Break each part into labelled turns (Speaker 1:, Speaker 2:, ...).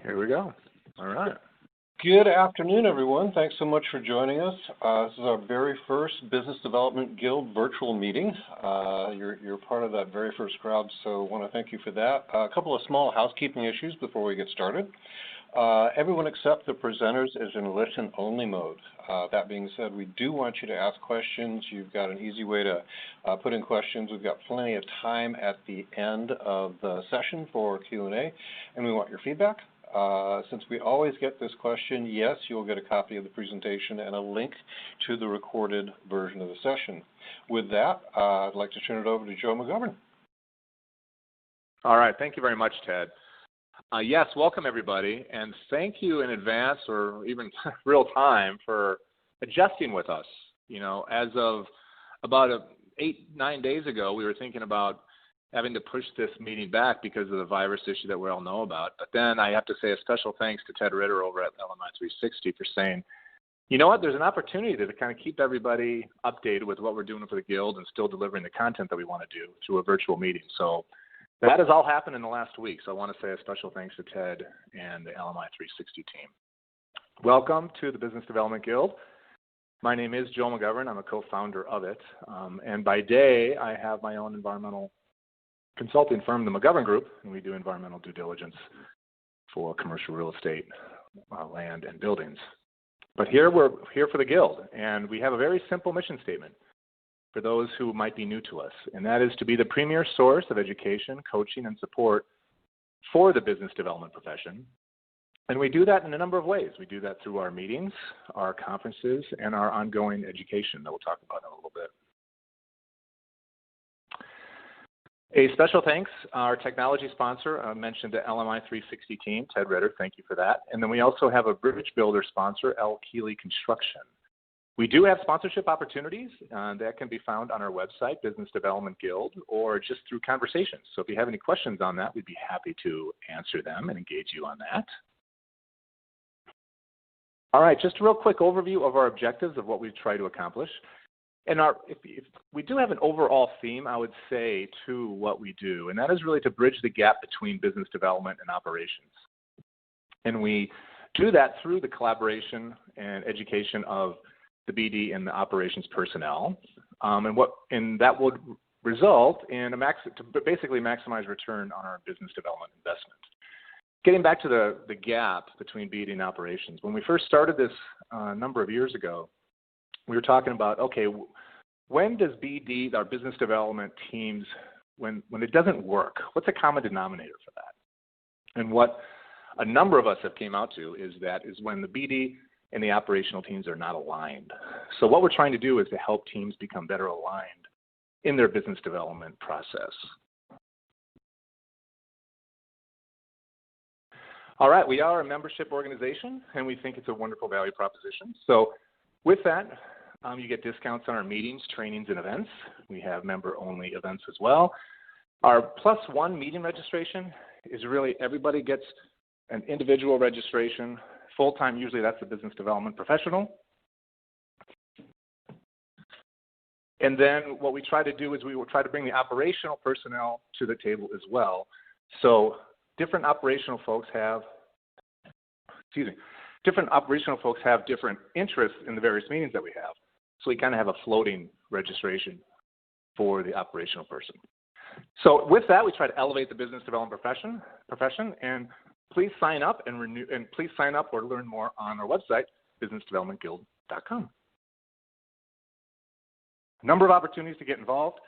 Speaker 1: Here we go. All right.
Speaker 2: Good afternoon, everyone. Thanks so much for joining us. This is our very first Business Development Guild virtual meeting. You're part of that very first crowd, so I want to thank you for that. A couple of small housekeeping issues before we get started. Everyone except the presenters is in listen-only mode. That being said, we do want you to ask questions. You've got an easy way to put in questions. We've got plenty of time at the end of the session for Q&A, and we want your feedback. Since we always get this question, yes, you'll get a copy of the presentation and a link to the recorded version of the session. With that, I'd like to turn it over to Joe McGovern.
Speaker 1: All right. Thank you very much, Ted. Yes, welcome everybody, and thank you in advance or even real time for adjusting with us. You know, as of about 8-9 days ago, we were thinking about having to push this meeting back because of the virus issue that we all know about. But then I have to say a special thanks to Ted Ritter over at LMI 360 for saying, you know what, there's an opportunity to kind of keep everybody updated with what we're doing for the Guild and still delivering the content that we want to do through a virtual meeting. So that has all happened in the last week. So I want to say a special thanks to Ted and the LMI 360 team. Welcome to the Business Development Guild. My name is Joe McGovern. I'm a co-founder of it. And by day, I have my own environmental consulting firm, the McGovern Group, and we do environmental due diligence for commercial real estate, land, and buildings. But we're here for the Guild, and we have a very simple mission statement for those who might be new to us, and that is to be the premier source of education, coaching, and support for the business development profession. And we do that in a number of ways. We do that through our meetings, our conferences, and our ongoing education that we'll talk about in a little bit. A special thanks, our technology sponsor, I mentioned the LMI 360 team, Ted Ritter, thank you for that. And then we also have a bridge builder sponsor, L. Keeley Construction. We do have sponsorship opportunities that can be found on our website, Business Development Guild, or just through conversations. So if you have any questions on that, we'd be happy to answer them and engage you on that. All right, just a real quick overview of our objectives of what we try to accomplish. And if we do have an overall theme, I would say, to what we do, and that is really to bridge the gap between business development and operations. And we do that through the collaboration and education of the BD and the operations personnel, and that would result in to basically maximize return on our business development investment. Getting back to the gap between BD and operations, when we first started this a number of years ago, we were talking about, okay, when does BD, our business development teams, when it doesn't work, what's a common denominator for that? And what a number of us have came out to is when the BD and the operational teams are not aligned. So what we're trying to do is to help teams become better aligned in their business development process. All right, we are a membership organization, and we think it's a wonderful value proposition. So with that, you get discounts on our meetings, trainings, and events. We have member-only events as well. Our +1 meeting registration is really everybody gets an individual registration. Full-time, usually that's a business development professional. And then what we try to do is we will try to bring the operational personnel to the table as well. So different operational folks have different interests in the various meetings that we have. So we kind of have a floating registration for the operational person. So with that, we try to elevate the business development profession, and please sign up please sign up or learn more on our website, businessdevelopmentguild.com. A number of opportunities to get involved,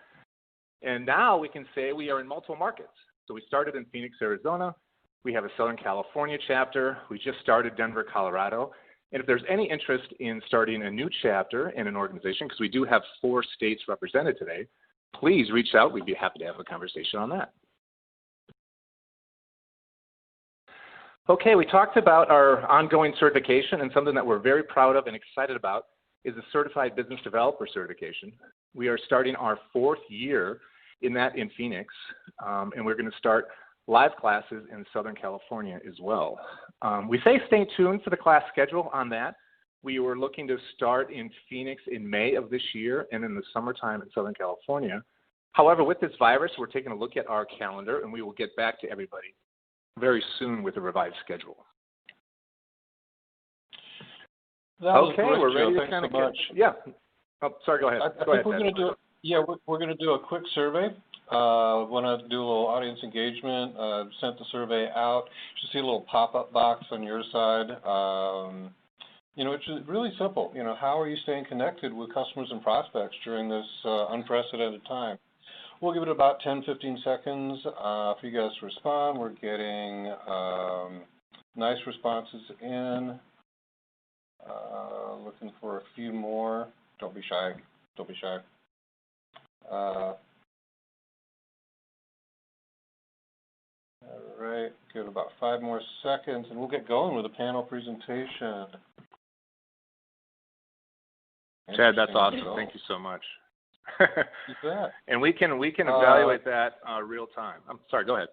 Speaker 1: and now we can say we are in multiple markets. So we started in Phoenix, Arizona. We have a Southern California chapter. We just started Denver, Colorado. And if there's any interest in starting a new chapter in an organization, because we do have 4 states represented today, please reach out. We'd be happy to have a conversation on that. Okay, we talked about our ongoing certification, and something that we're very proud of and excited about is the Certified Business Developer certification. We are starting our 4th year in Phoenix, and we're going to start live classes in Southern California as well. We say stay tuned for the class schedule on that. We were looking to start in Phoenix in May of this year and in the summertime in Southern California. However, with this virus, we're taking a look at our calendar, and we will get back to everybody very soon with a revised schedule.
Speaker 2: Okay,
Speaker 1: we're ready to
Speaker 2: Thanks
Speaker 1: kind of
Speaker 2: so much.
Speaker 1: Yeah. Oh, sorry, go ahead.
Speaker 2: I
Speaker 1: Go
Speaker 2: think
Speaker 1: ahead,
Speaker 2: we're
Speaker 1: Ted.
Speaker 2: going to we're going to do a quick survey. Want to do a little audience engagement. Sent the survey out. You should see a little pop-up box on your side. It's really simple. How are you staying connected with customers and prospects during this unprecedented time? We'll give it about 10, 15 seconds for you guys to respond. We're getting nice responses in. Looking for a few more. Don't be shy. Don't be shy. All right, give it about 5 more seconds, and we'll get going with the panel presentation.
Speaker 1: Ted, that's awesome. Thank you so much.
Speaker 2: You bet.
Speaker 1: And we can evaluate that real time. I'm sorry, go ahead.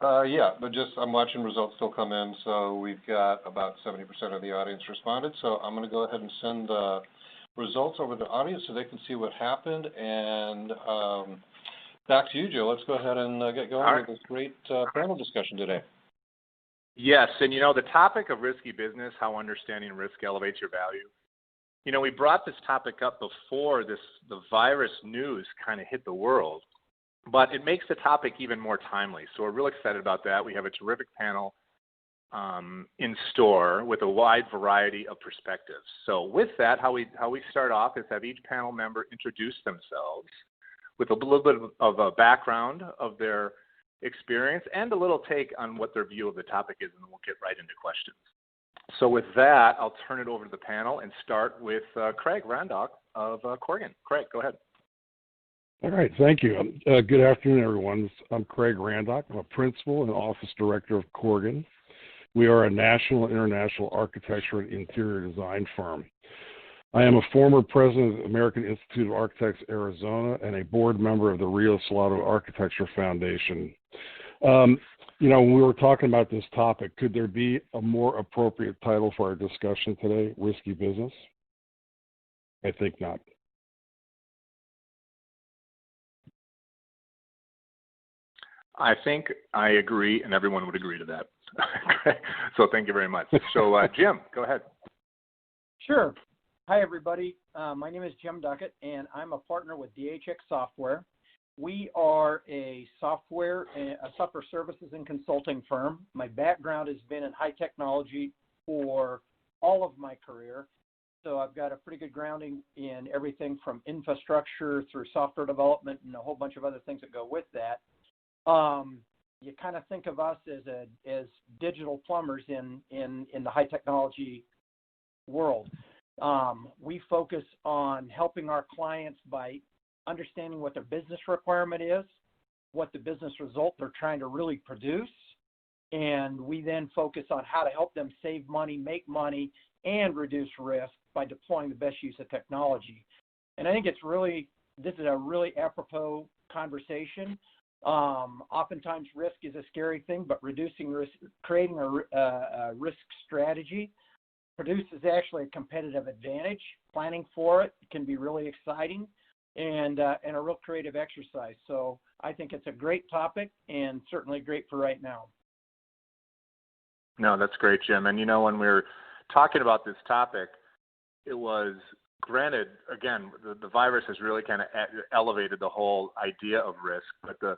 Speaker 2: Yeah, but I'm watching results still come in, so we've got about 70% of the audience responded. So I'm going to go ahead and send the results over to the audience so they can see what happened. And back to you, Joe. Let's go ahead and get going with this great panel discussion today.
Speaker 1: Yes, and the topic of risky business, how understanding risk elevates your value. We brought this topic up before the virus news kind of hit the world, but it makes the topic even more timely. So we're real excited about that. We have a terrific panel in store with a wide variety of perspectives. So with that, how we start off is have each panel member introduce themselves with a little bit of a background of their experience and a little take on what their view of the topic is, and then we'll get right into questions. So with that, I'll turn it over to the panel and start with Craig Randock of Corgan. Craig, go ahead.
Speaker 3: All right, thank you. Good afternoon, everyone. I'm Craig Randock. I'm a principal and office director of Corgan. We are a national and international architecture and interior design firm. I am a former president of the American Institute of Architects Arizona and a board member of the Rio Salado Architecture Foundation. When we were talking about this topic, could there be a more appropriate title for our discussion today, Risky Business? I think not.
Speaker 1: I think I agree, and everyone would agree to that. So thank you very much. So Jim, go ahead.
Speaker 4: Sure. Hi, everybody. My name is Jim Duckett, and I'm a partner with DHX Software. We are a software services and consulting firm. My background has been in high technology for all of my career. So I've got a pretty good grounding in everything from infrastructure through software development and a whole bunch of other things that go with that. You kind of think of us as digital plumbers in the high technology world. We focus on helping our clients by understanding what their business requirement is, what the business result they're trying to really produce, and we then focus on how to help them save money, make money, and reduce risk by deploying the best use of technology. And I think this is a really apropos conversation. Oftentimes risk is a scary thing, but reducing risk, creating a risk strategy produces actually a competitive advantage. Planning for it can be really exciting and a real creative exercise. So I think it's a great topic and certainly great for right now.
Speaker 1: No, that's great, Jim. And when we were talking about this topic, it was granted, again, the virus has really kind of elevated the whole idea of risk, but the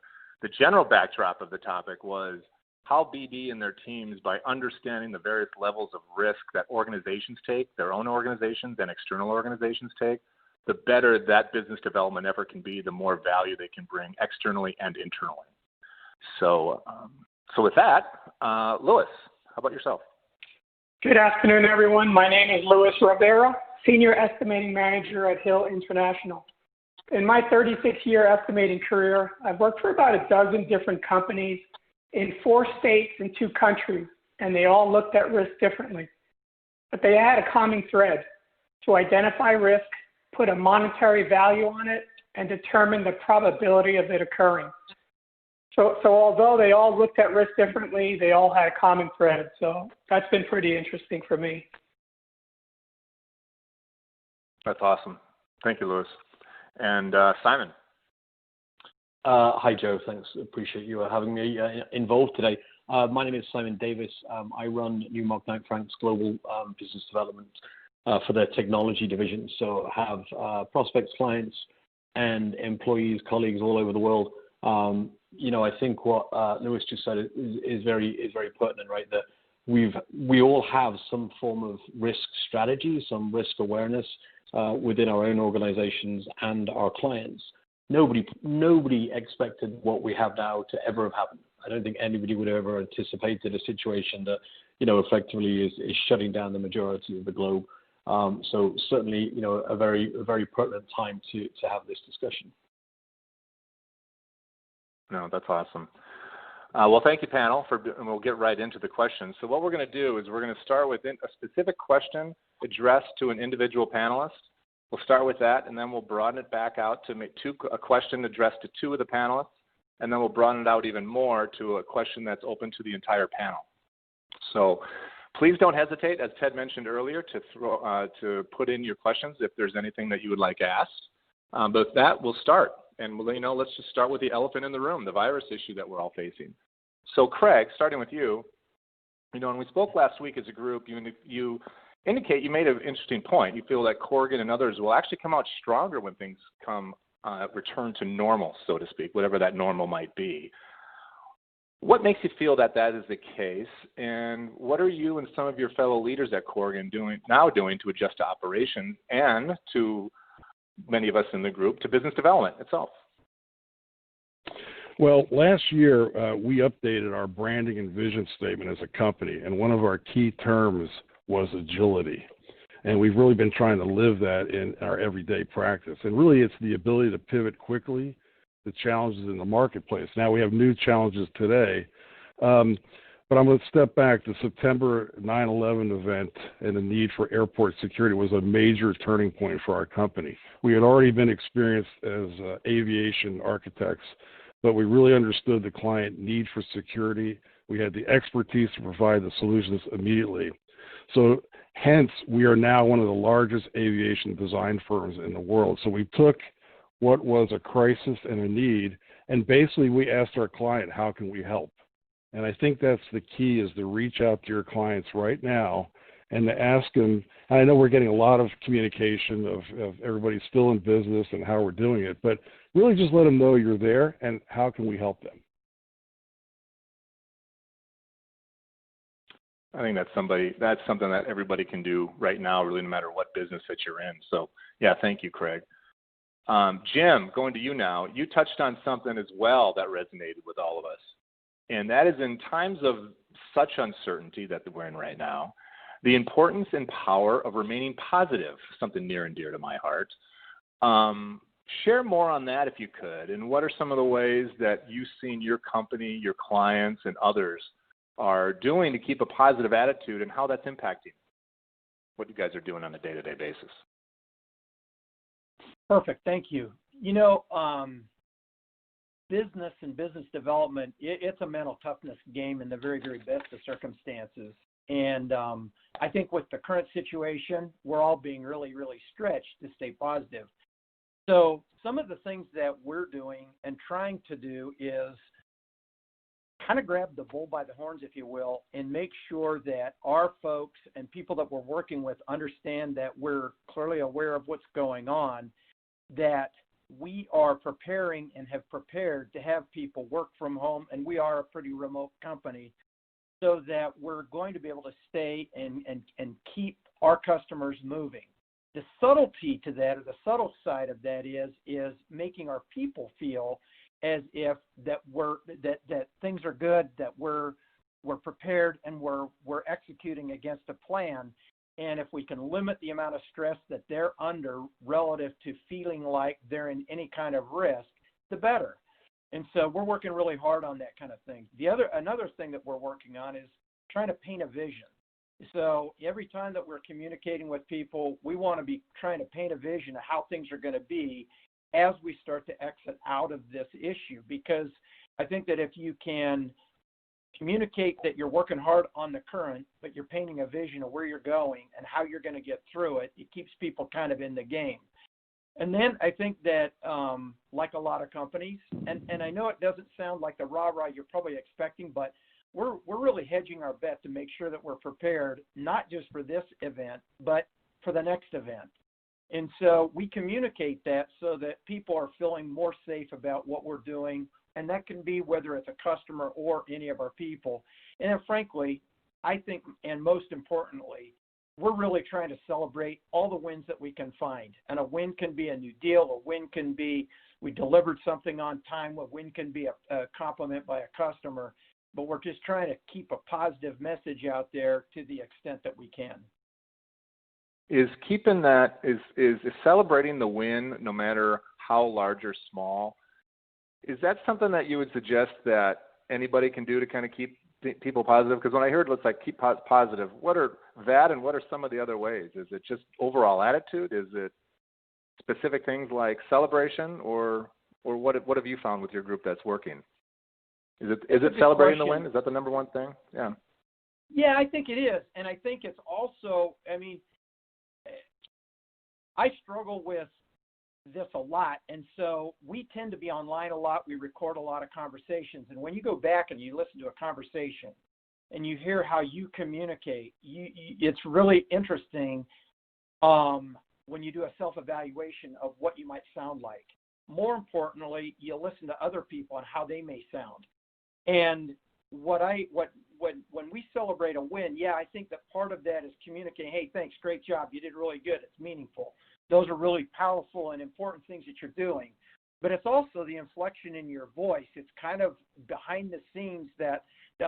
Speaker 1: general backdrop of the topic was how BD and their teams, by understanding the various levels of risk that organizations take, their own organizations and external organizations take, the better that business development effort can be, the more value they can bring externally and internally. So with that, Louis, how about yourself?
Speaker 5: Good afternoon, everyone. My name is Louis Rivera, Senior Estimating Manager at Hill International. In my 36-year estimating career, I've worked for about a dozen different companies in 4 states and 2 countries, and they all looked at risk differently. But they had a common thread: to identify risk, put a monetary value on it, and determine the probability of it occurring. So although they all looked at risk differently, they all had a common thread. So that's been pretty interesting for me.
Speaker 1: That's awesome. Thank you, Louis. And Simon.
Speaker 6: Hi, Joe. Thanks. Appreciate you having me involved today. My name is Simon Davis. I run Newmark Knight Frank's global business development for their technology division. So I have prospects, clients, and employees, colleagues all over the world. I think what Lewis just said is very pertinent, right? That we all have some form of risk strategy, some risk awareness within our own organizations and our clients. Nobody expected what we have now to ever have happened. I don't think anybody would have ever anticipated a situation that, effectively is shutting down the majority of the globe. So certainly, a very pertinent time to have this discussion.
Speaker 1: No, that's awesome. Well, thank you, panel, and we'll get right into the questions. So what we're going to do is we're going to start with a specific question addressed to an individual panelist. We'll start with that, and then we'll broaden it back out to make a question addressed to two of the panelists, and then we'll broaden it out even more to a question that's open to the entire panel. So please don't hesitate, as Ted mentioned earlier, to put in your questions if there's anything that you would like asked. But with that, we'll start. And let's just start with the elephant in the room, the virus issue that we're all facing. So Craig, starting with you, when we spoke last week as a group, you indicate, you made an interesting point. You feel that Corgan and others will actually come out stronger when things return to normal, so to speak, whatever that normal might be. What makes you feel that is the case, and what are you and some of your fellow leaders at Corgan doing to adjust to operations and to many of us in the group to business development itself?
Speaker 3: Well, last year we updated our branding and vision statement as a company, and one of our key terms was agility. And we've really been trying to live that in our everyday practice. And really it's the ability to pivot quickly to challenges in the marketplace. Now we have new challenges today, but I'm going to step back. The September 9/11 event and the need for airport security was a major turning point for our company. We had already been experienced as aviation architects, but we really understood the client need for security. We had the expertise to provide the solutions immediately. So hence, we are now one of the largest aviation design firms in the world. So we took what was a crisis and a need, and basically we asked our client, how can we help? And I think that's the key, is to reach out to your clients right now and to ask them. And I know we're getting a lot of communication of everybody still in business and how we're doing it, but really just let them know you're there and how can we help them.
Speaker 1: I think that's something that everybody can do right now, really, no matter what business that you're in. So, yeah, thank you, Craig. Jim, going to you now. You touched on something as well that resonated with all of us, and that is in times of such uncertainty that we're in right now, the importance and power of remaining positive, something near and dear to my heart. Share more on that if you could, and what are some of the ways that you've seen your company, your clients, and others are doing to keep a positive attitude, and how that's impacting what you guys are doing on a day-to-day basis.
Speaker 4: Perfect. Thank you. Business and business development, it's a mental toughness game in the very, very best of circumstances. And I think with the current situation, we're all being really, really stretched to stay positive. So some of the things that we're doing and trying to do is kind of grab the bull by the horns, if you will, and make sure that our folks and people that we're working with understand that we're clearly aware of what's going on, that we are preparing and have prepared to have people work from home, and we are a pretty remote company, so that we're going to be able to stay and keep our customers moving. The subtlety to that, or the subtle side of that, is making our people feel as if that things are good, that we're prepared, and we're executing against a plan. And if we can limit the amount of stress that they're under relative to feeling like they're in any kind of risk, the better. And so we're working really hard on that kind of thing. Another thing that we're working on is trying to paint a vision. So every time that we're communicating with people, we want to be trying to paint a vision of how things are going to be as we start to exit out of this issue. Because I think that if you can communicate that you're working hard on the current, but you're painting a vision of where you're going and how you're going to get through it, it keeps people kind of in the game. And then I think that, like a lot of companies, and I know it doesn't sound like the rah-rah you're probably expecting, but we're really hedging our bet to make sure that we're prepared, not just for this event, but for the next event. And so we communicate that so that people are feeling more safe about what we're doing, and that can be whether it's a customer or any of our people. And then frankly, I think, and most importantly, we're really trying to celebrate all the wins that we can find. And a win can be a new deal, a win can be we delivered something on time, a win can be a compliment by a customer, but we're just trying to keep a positive message out there to the extent that we can.
Speaker 1: Is keeping that, is celebrating the win, no matter how large or small, is that something that you would suggest that anybody can do to kind of keep people positive? Because when I heard, let's like keep positive, what are that and what are some of the other ways? Is it just overall attitude? Is it specific things like celebration, or what have you found with your group that's working? Is it celebrating the win? Is that the number one thing? Yeah.
Speaker 4: Yeah, I think it is. And I think it's also, I mean, I struggle with this a lot, and so we tend to be online a lot. We record a lot of conversations, and when you go back and you listen to a conversation and you hear how you communicate, it's really interesting when you do a self-evaluation of what you might sound like. More importantly, you listen to other people and how they may sound. And when we celebrate a win, yeah, I think that part of that is communicating, hey, thanks, great job, you did really good, it's meaningful. Those are really powerful and important things that you're doing. But it's also the inflection in your voice. It's kind of behind the scenes, that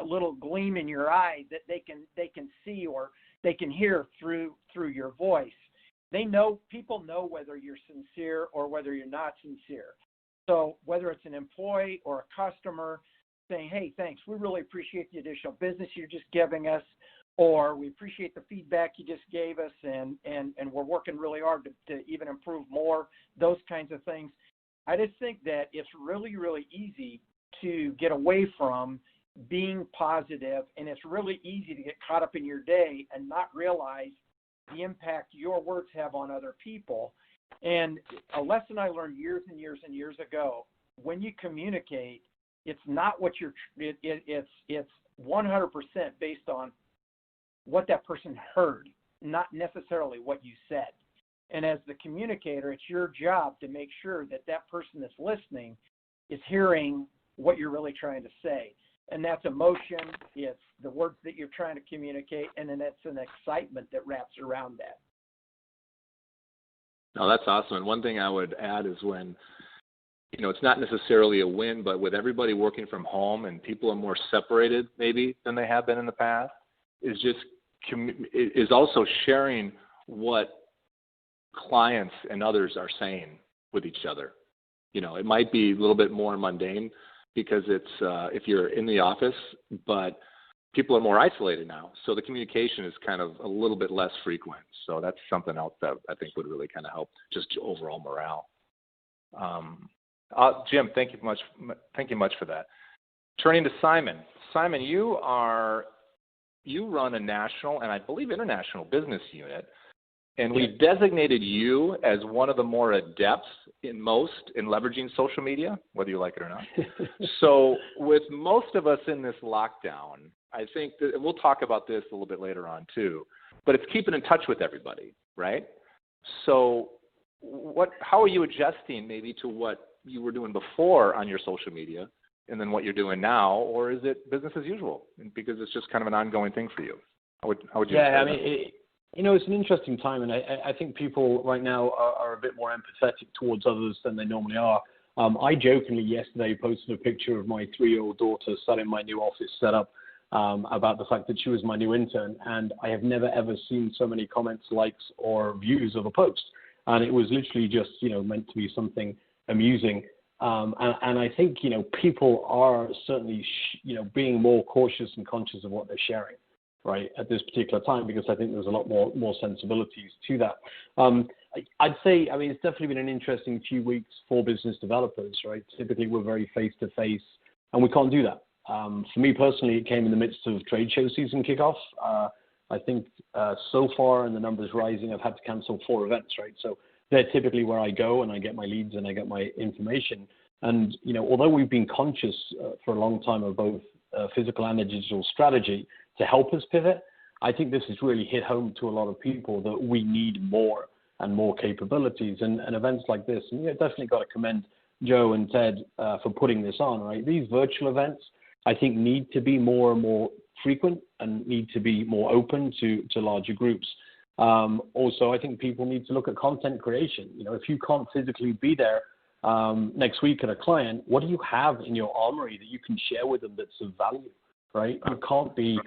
Speaker 4: little gleam in your eye that they can see or they can hear through your voice. People know whether you're sincere or whether you're not sincere. So whether it's an employee or a customer saying, hey, thanks, we really appreciate the additional business you're just giving us, or we appreciate the feedback you just gave us, and we're working really hard to even improve more, those kinds of things. I just think that it's really, really easy to get away from being positive, and it's really easy to get caught up in your day and not realize the impact your words have on other people. And a lesson I learned years and years and years ago, when you communicate, it's not what it's 100% based on what that person heard, not necessarily what you said. And as the communicator, it's your job to make sure that that person that's listening is hearing what you're really trying to say. And that's emotion, it's the words that you're trying to communicate, and then it's an excitement that wraps around that.
Speaker 1: No, that's awesome. And one thing I would add is when, it's not necessarily a win, but with everybody working from home and people are more separated maybe than they have been in the past, is also sharing what clients and others are saying with each other. It might be a little bit more mundane because it's if you're in the office, but people are more isolated now. So the communication is kind of a little bit less frequent. So that's something else that I think would really kind of help just overall morale. Jim, thank you much for that. Turning to Simon. Simon, you run a national and I believe international business unit, and we've designated you as one of the more adepts in leveraging social media, whether you like it or not. So with most of us in this lockdown, I think that we'll talk about this a little bit later on too, but it's keeping in touch with everybody, right? So how are you adjusting maybe to what you were doing before on your social media and then what you're doing now, or is it business as usual because it's just kind of an ongoing thing for you? How would you say
Speaker 6: I
Speaker 1: that?
Speaker 6: mean, it's an interesting time, and I think people right now are a bit more empathetic towards others than they normally are. I jokingly yesterday posted a picture of my 3-year-old daughter sat in my new office setup about the fact that she was my new intern, and I have never ever seen so many comments, likes, or views of a post. And it was literally just, meant to be something amusing. And I think, people are certainly, being more cautious and conscious of what they're sharing, right, at this particular time, because I think there's a lot more sensibilities to that. I'd say, it's definitely been an interesting few weeks for business developers, right? Typically, we're very face-to-face, and we can't do that. For me personally, it came in the midst of trade show season kickoff. I think so far, and the numbers rising, I've had to cancel 4 events, right? So they're typically where I go and I get my leads and I get my information. And, although we've been conscious for a long time of both physical and a digital strategy to help us pivot. I think this has really hit home to a lot of people that we need more and more capabilities, and events like this. And definitely got to commend Joe and Ted for putting this on, right? These virtual events, I think, need to be more and more frequent and need to be more open to larger groups. Also, I think people need to look at content creation. If you can't physically be there next week at a client, what do you have in your armory that you can share with them that's of value, right? You can't be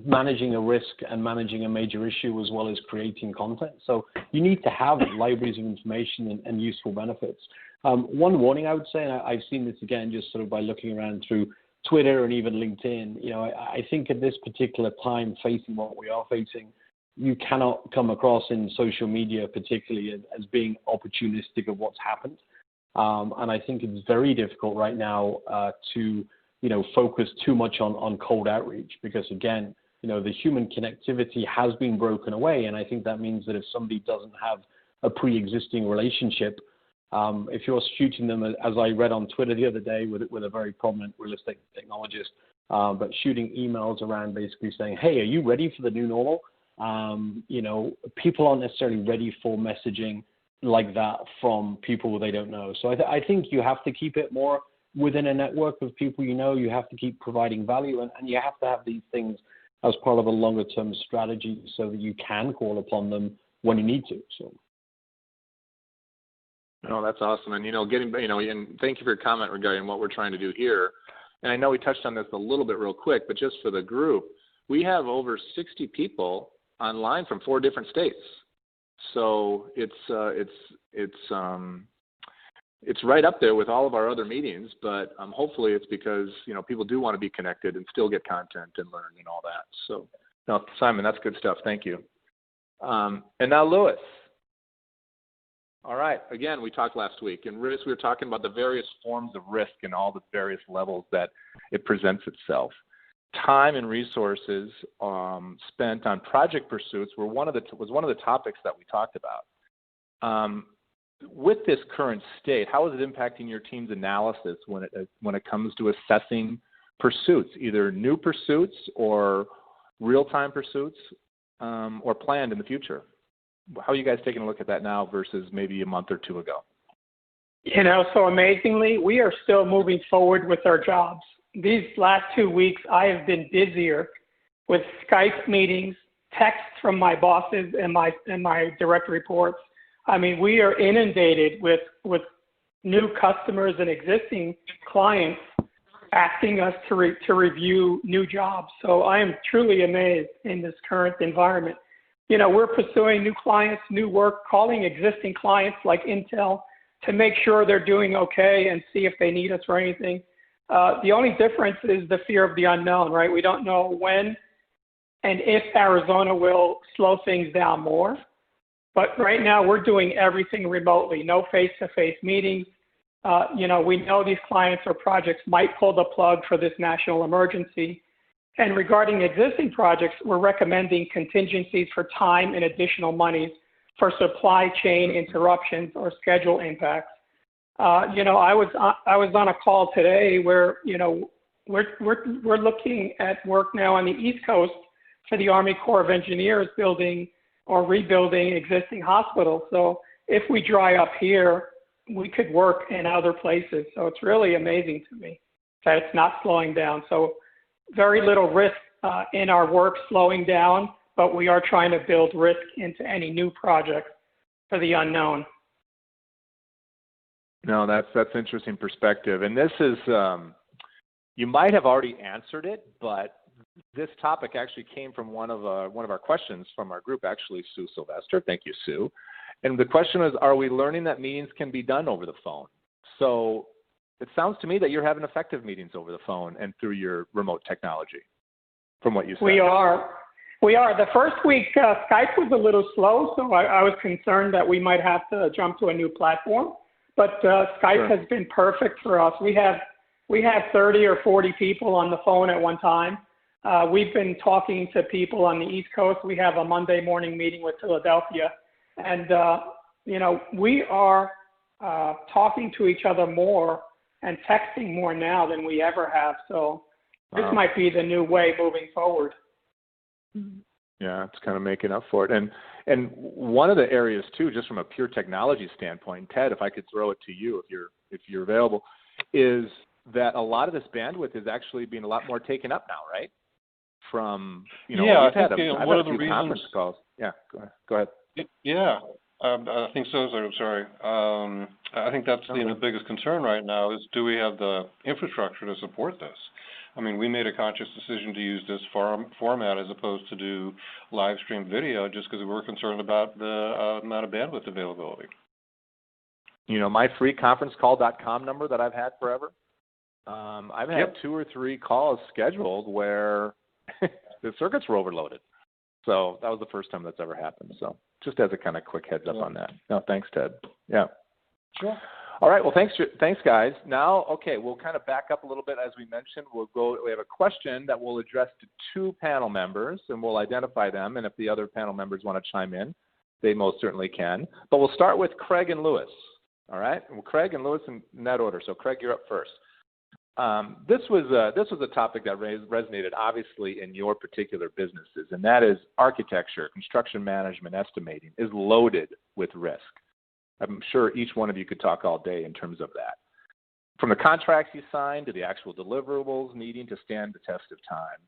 Speaker 6: managing a risk and managing a major issue as well as creating content. So you need to have libraries of information and useful benefits. One warning I would say, and I've seen this again just sort of by looking around through Twitter and even LinkedIn, I think at this particular time, facing what we are facing, you cannot come across in social media particularly as being opportunistic of what's happened. And I think it's very difficult right now to focus too much on cold outreach because, again, the human connectivity has been broken away. And I think that means that if somebody doesn't have a pre-existing relationship, if you're shooting them, as I read on Twitter the other day with a very prominent real estate technologist, but shooting emails around basically saying, hey, are you ready for the new normal? People aren't necessarily ready for messaging like that from people they don't know. So I think you have to keep it more within a network of people you have to keep providing value, and you have to have these things as part of a longer-term strategy so that you can call upon them when you need to. So.
Speaker 1: No, that's awesome. And, and thank you for your comment regarding what we're trying to do here. And I know we touched on this a little bit real quick, but just for the group, we have over 60 people online from 4 different states. So it's right up there with all of our other meetings, but hopefully it's because, people do want to be connected and still get content and learn and all that. So, no, Simon, that's good stuff. Thank you. And now Louis. All right. Again, we talked last week, and we were talking about the various forms of risk and all the various levels that it presents itself. Time and resources spent on project pursuits was one of the topics that we talked about. With this current state, how is it impacting your team's analysis when it comes to assessing pursuits, either new pursuits or real-time pursuits, or planned in the future? How are you guys taking a look at that now versus maybe a month or 2 ago?
Speaker 5: So amazingly, we are still moving forward with our jobs. These last 2 weeks, I have been busier with Skype meetings, texts from my bosses and my direct reports. I mean, we are inundated with new customers and existing clients asking us to review new jobs. So I am truly amazed in this current environment. We're pursuing new clients, new work, calling existing clients like Intel to make sure they're doing okay and see if they need us for anything. The only difference is the fear of the unknown, right? We don't know when and if Arizona will slow things down more. But right now we're doing everything remotely, no face-to-face meetings. We know these clients or projects might pull the plug for this national emergency. And regarding existing projects, we're recommending contingencies for time and additional monies for supply chain interruptions or schedule impacts. I was on a call today where we're looking at work now on the East Coast for the Army Corps of Engineers building or rebuilding existing hospitals. So if we dry up here, we could work in other places. So it's really amazing to me that it's not slowing down. So very little risk in our work slowing down, but we are trying to build risk into any new projects for the unknown.
Speaker 1: No, that's interesting perspective. And this is, you might have already answered it, but this topic actually came from one of our questions from our group, actually, Sue Sylvester. Thank you, Sue. And the question is, are we learning that meetings can be done over the phone? So it sounds to me that you're having effective meetings over the phone and through your remote technology, from what you said.
Speaker 5: We are. The first week, Skype was a little slow, so I was concerned that we might have to jump to a new platform. But Skype has been perfect for us. We have 30 or 40 people on the phone at one time. We've been talking to people on the East Coast. We have a Monday morning meeting with Philadelphia. And, we are talking to each other more and texting more now than we ever have. So This might be the new way moving forward.
Speaker 1: Yeah, it's kind of making up for it. And one of the areas too, just from a pure technology standpoint, Ted, if I could throw it to you, if you're available, is that a lot of this bandwidth is actually being a lot more taken up now, right? From
Speaker 2: I've
Speaker 1: had
Speaker 2: one
Speaker 1: a
Speaker 2: of the
Speaker 1: few
Speaker 2: reasons.
Speaker 1: conference calls. Yeah, go ahead.
Speaker 2: Yeah, I think so. Sorry. I think that's the biggest concern right now is, do we have the infrastructure to support this? I mean, we made a conscious decision to use this format as opposed to do live stream video just because we were concerned about the amount of bandwidth availability.
Speaker 1: My freeconferencecall.com number that I've had forever, I've had 2 or 3 calls scheduled where the circuits were overloaded. So that was the first time that's ever happened. So just as a kind of quick heads up on that. No, thanks, Ted. Yeah.
Speaker 2: Sure.
Speaker 1: All right. Well, thanks, guys. Now, okay, we'll kind of back up a little bit. As we mentioned, we have a question that we'll address to 2 panel members, and we'll identify them. And if the other panel members want to chime in, they most certainly can. But we'll start with Craig and Lewis. All right? Well, Craig and Lewis in that order. So, Craig, you're up first. This was a topic that resonated obviously in your particular businesses, and that is architecture, construction management, estimating is loaded with risk. I'm sure each one of you could talk all day in terms of that. From the contracts you sign to the actual deliverables needing to stand the test of time.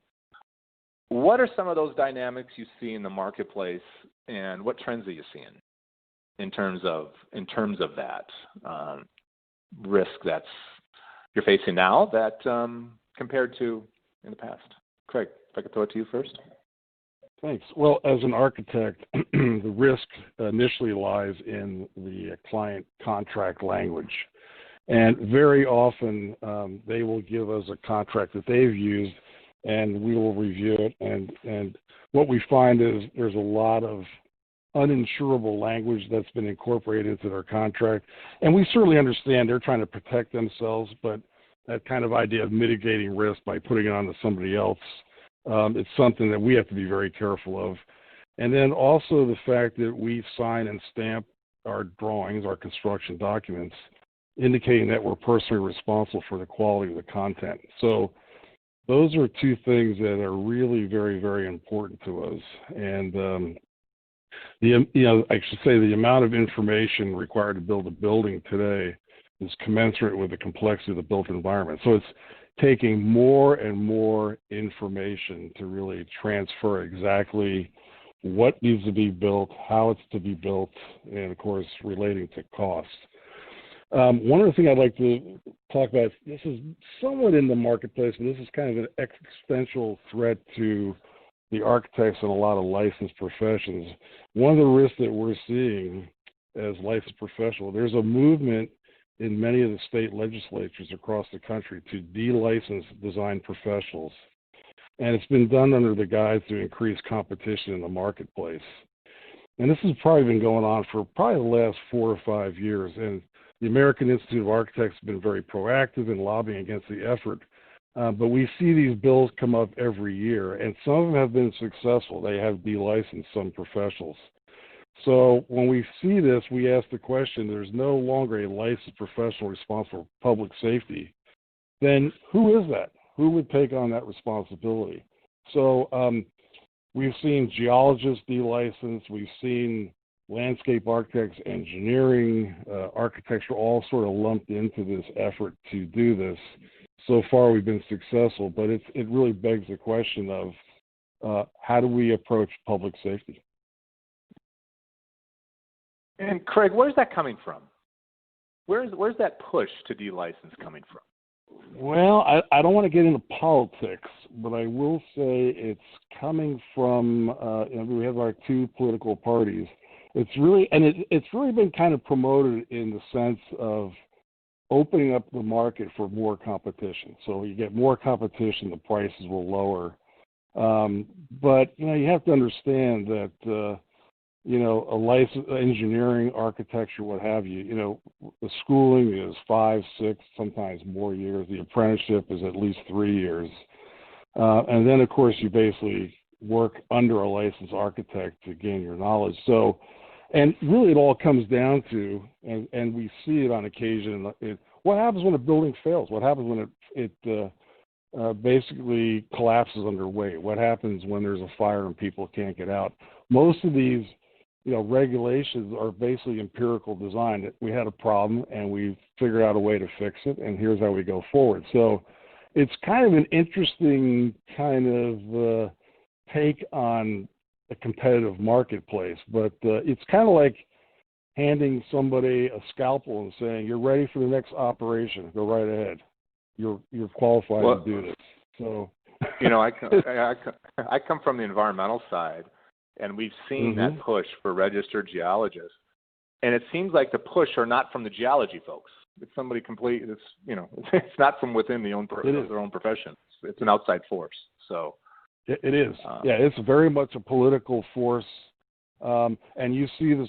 Speaker 1: What are some of those dynamics you see in the marketplace, and what trends are you seeing in terms of that risk that's you're facing now that compared to in the past? Craig, if I could throw it to you first.
Speaker 3: Thanks. Well, as an architect, the risk initially lies in the client contract language. And very often they will give us a contract that they've used, and we will review it. And what we find is there's a lot of uninsurable language that's been incorporated into their contract. And we certainly understand they're trying to protect themselves, but that kind of idea of mitigating risk by putting it onto somebody else, it's something that we have to be very careful of. And then also the fact that we sign and stamp our drawings, our construction documents, indicating that we're personally responsible for the quality of the content. So those are 2 things that are really very, very important to us. And I should say the amount of information required to build a building today is commensurate with the complexity of the built environment. So it's taking more and more information to really transfer exactly what needs to be built, how it's to be built, and of course relating to cost. One other thing I'd like to talk about, this is somewhat in the marketplace, but this is kind of an existential threat to the architects and a lot of licensed professions. One of the risks that we're seeing as licensed professionals, there's a movement in many of the state legislatures across the country to de-license design professionals. And it's been done under the guise to increase competition in the marketplace. And this has probably been going on for probably the last 4 or 5 years. And the American Institute of Architects has been very proactive in lobbying against the effort. But we see these bills come up every year, and some of them have been successful. They have de-licensed some professionals. So when we see this, we ask the question, there's no longer a licensed professional responsible for public safety. Then who is that? Who would take on that responsibility? So we've seen geologists de-licensed. We've seen landscape architects, engineering, architecture, all sort of lumped into this effort to do this. So far, we've been successful, but it really begs the question of how do we approach public safety?
Speaker 1: And Craig, where's that coming from? Where's that push to de-license coming from?
Speaker 3: Well, I don't want to get into politics, but I will say it's coming from, we have our 2 political parties. It's really been kind of promoted in the sense of opening up the market for more competition. So you get more competition, the prices will lower. But, you have to understand that, a license, engineering, architecture, what have you, the schooling is 5, 6, sometimes more years. The apprenticeship is at least 3 years. And then, of course, you basically work under a licensed architect to gain your knowledge. So, and really it all comes down to, and we see it on occasion, what happens when a building fails? What happens when basically collapses under weight. What happens when there's a fire and people can't get out? Most of these, regulations are basically empirical design. We had a problem and we figured out a way to fix it, and here's how we go forward. So it's kind of an interesting kind of take on a competitive marketplace, but it's kind of like handing somebody a scalpel and saying, "You're ready for the next operation. Go right ahead. You're qualified to do this." So,
Speaker 1: I come from the environmental side, and we've seen that push for registered geologists, and it seems like the push are not from the geology folks. It's somebody complete. It's not from within their own profession. It's an outside force. So
Speaker 3: it is. It's very much a political force. And you see this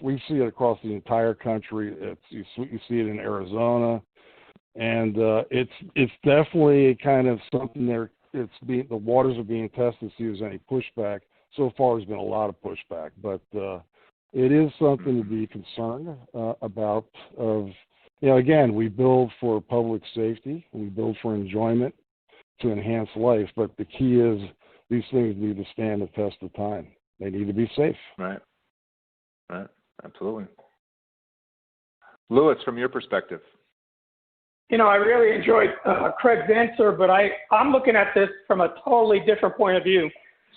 Speaker 3: we see it across the entire country. You see it in Arizona, and it's definitely kind of something there. The waters are being tested to see if there's any pushback. So far, there's been a lot of pushback, but it is something to be concerned about. Again, we build for public safety, and we build for enjoyment to enhance life, but the key is these things need to stand the test of time. They need to be safe.
Speaker 1: Right. Absolutely. Louis, from your perspective.
Speaker 5: I really enjoyed Craig's answer, but I'm looking at this from a totally different point of view.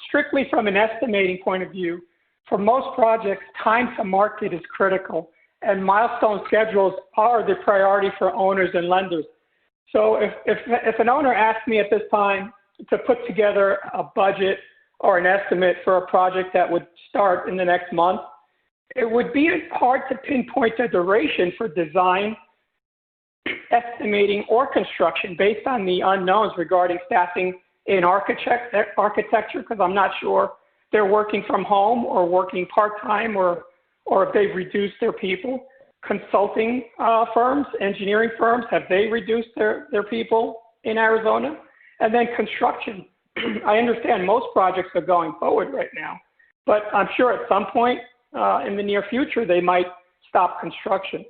Speaker 5: Strictly from an estimating point of view, for most projects, time to market is critical, and milestone schedules are the priority for owners and lenders. So if an owner asks me at this time to put together a budget or an estimate for a project that would start in the next month, it would be hard to pinpoint the duration for design, estimating, or construction based on the unknowns regarding staffing in architecture, because I'm not sure they're working from home or working part-time or if they've reduced their people. Consulting firms, engineering firms, have they reduced their people in Arizona? And then construction. I understand most projects are going forward right now, but I'm sure at some point in the near future they might stop construction.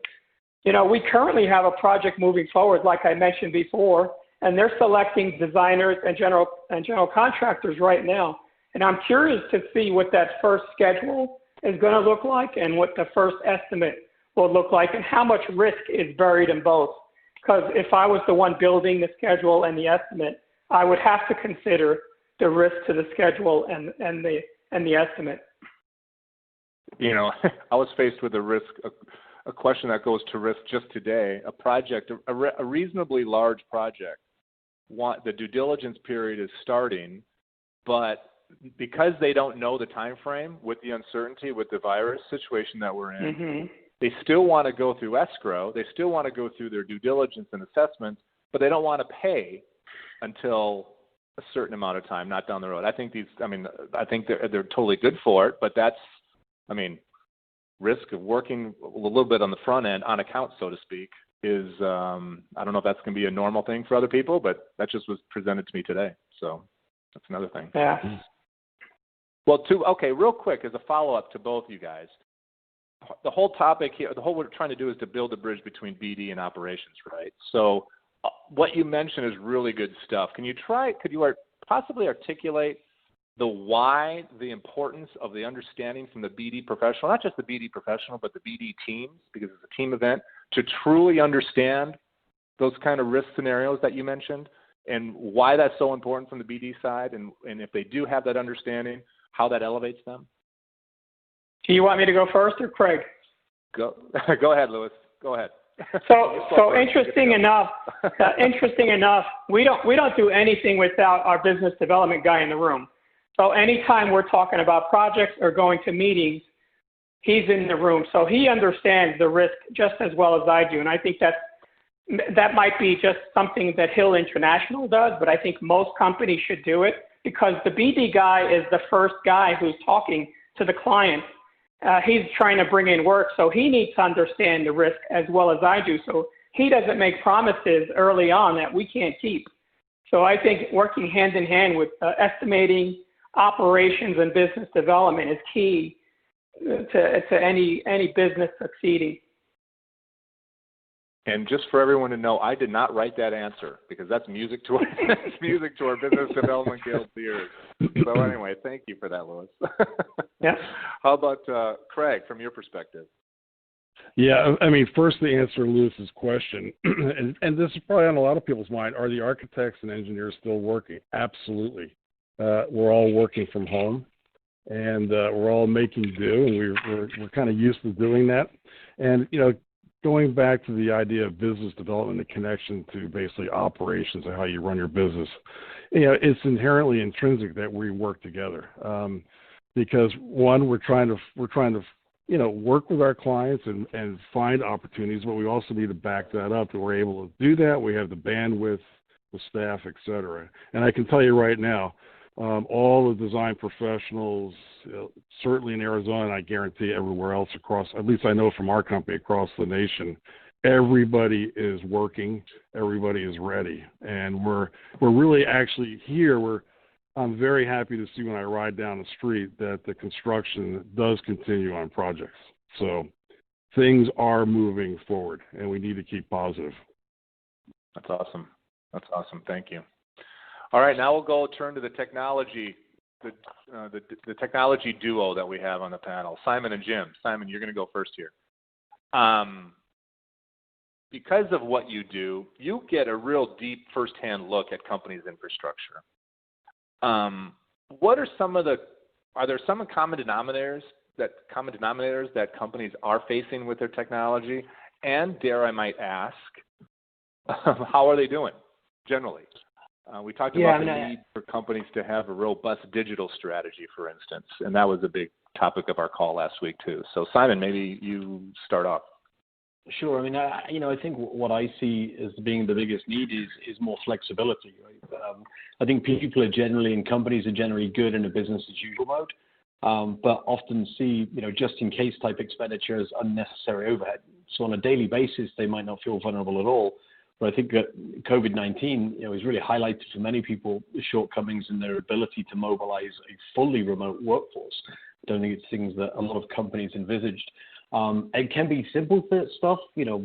Speaker 5: We currently have a project moving forward, like I mentioned before, and they're selecting designers and general contractors right now. And I'm curious to see what that first schedule is going to look like and what the first estimate will look like and how much risk is buried in both. Because if I was the one building the schedule and the estimate, I would have to consider the risk to the schedule and the estimate.
Speaker 1: I was faced with a question that goes to risk just today. A project, a reasonably large project, the due diligence period is starting, but because they don't know the time frame with the uncertainty with the virus situation that we're in, they still want to go through escrow. They still want to go through their due diligence and assessments, but they don't want to pay until a certain amount of time, not down the road. I think they're totally good for it, but that's, risk of working a little bit on the front end, on account, so to speak, is, I don't know if that's going to be a normal thing for other people, but that just was presented to me today. So that's another thing.
Speaker 5: Yeah.
Speaker 1: Well, real quick, as a follow-up to both you guys, the whole topic here, the whole we're trying to do is to build a bridge between BD and operations, right? So what you mentioned is really good stuff. Could you possibly articulate the importance of the understanding from the BD professional, not just the BD professional, but the BD teams, because it's a team event, to truly understand those kind of risk scenarios that you mentioned and why that's so important from the BD side, and if they do have that understanding, how that elevates them?
Speaker 5: Do you want me to go first or Craig?
Speaker 1: Go ahead, Louis. Go ahead.
Speaker 5: So interesting enough, we don't do anything without our business development guy in the room. So anytime we're talking about projects or going to meetings, he's in the room. So he understands the risk just as well as I do. And I think that might be just something that Hill International does, but I think most companies should do it because the BD guy is the first guy who's talking to the client. He's trying to bring in work, so he needs to understand the risk as well as I do. So he doesn't make promises early on that we can't keep. So I think working hand in hand with estimating, operations, and business development is key to any business succeeding.
Speaker 1: And just for everyone to know, I did not write that answer because that's music to our, that's music to our Business Development Guild's ears. So anyway, thank you for that, Louis.
Speaker 5: Yeah.
Speaker 1: How about Craig, from your perspective?
Speaker 3: Yeah, I mean, first to answer Lewis's question, and this is probably on a lot of people's mind, are the architects and engineers still working? Absolutely. We're all working from home, and we're all making do, and we're kind of used to doing that. And, you know, going back to the idea of business development, the connection to basically operations and how you run your business, you know, it's inherently intrinsic that we work together. Because one, we're trying to you know, work with our clients and find opportunities, but we also need to back that up that we're able to do that. We have the bandwidth, the staff, et cetera. And I can tell you right now, all the design professionals, certainly in Arizona, and I guarantee everywhere else across, at least I know from our company across the nation, everybody is working, everybody is ready. And we're really actually here, I'm very happy to see when I ride down the street that the construction does continue on projects. So things are moving forward, and we need to keep positive.
Speaker 1: That's awesome. That's awesome. Thank you. All right, now we'll turn to the technology, the technology duo that we have on the panel, Simon and Jim. Simon, you're going to go first here. Because of what you do, you get a real deep firsthand look at companies' infrastructure. What are are there some common denominators that companies are facing with their technology? And dare I might ask, how are they doing generally? We talked about the need for companies to have a robust digital strategy, for instance, and that was a big topic of our call last week too. So Simon, maybe you start off.
Speaker 6: Sure. I mean, I think what I see as being the biggest need is more flexibility. Right? I think people are generally, and companies are generally good in a business as usual mode, but often see, just in case type expenditure as unnecessary overhead. So on a daily basis, they might not feel vulnerable at all. But I think that COVID-19, has really highlighted for many people the shortcomings in their ability to mobilize a fully remote workforce. I don't think it's things that a lot of companies envisaged. It can be simple stuff,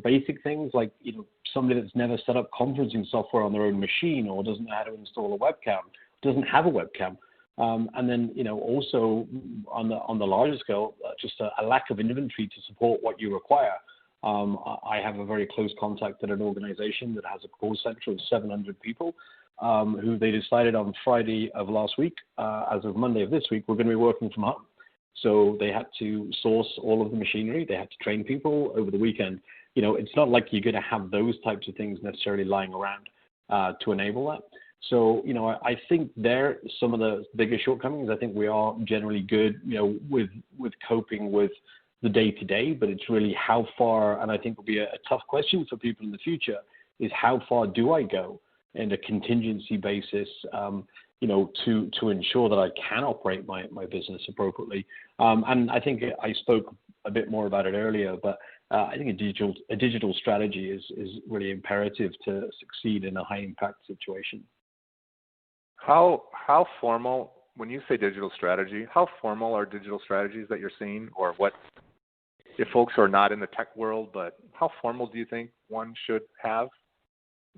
Speaker 6: basic things like, somebody that's never set up conferencing software on their own machine or doesn't know how to install a webcam, doesn't have a webcam. And then, also on the larger scale, just a lack of inventory to support what you require. I have a very close contact at an organization that has a call center of 700 people who they decided on Friday of last week, as of Monday of this week, we're going to be working from home. So they had to source all of the machinery. They had to train people over the weekend. It's not like you're going to have those types of things necessarily lying around to enable that. So, I think there some of the bigger shortcomings. I think we are generally good, with coping with the day-to-day, but it's really how far, and I think will be a tough question for people in the future, is how far do I go in a contingency basis, to ensure that I can operate my business appropriately. And I think I spoke a bit more about it earlier, but I think a digital strategy is really imperative to succeed in a high-impact situation.
Speaker 1: How formal, when you say digital strategy, how formal are digital strategies that you're seeing, or what, if folks are not in the tech world, but how formal do you think one should have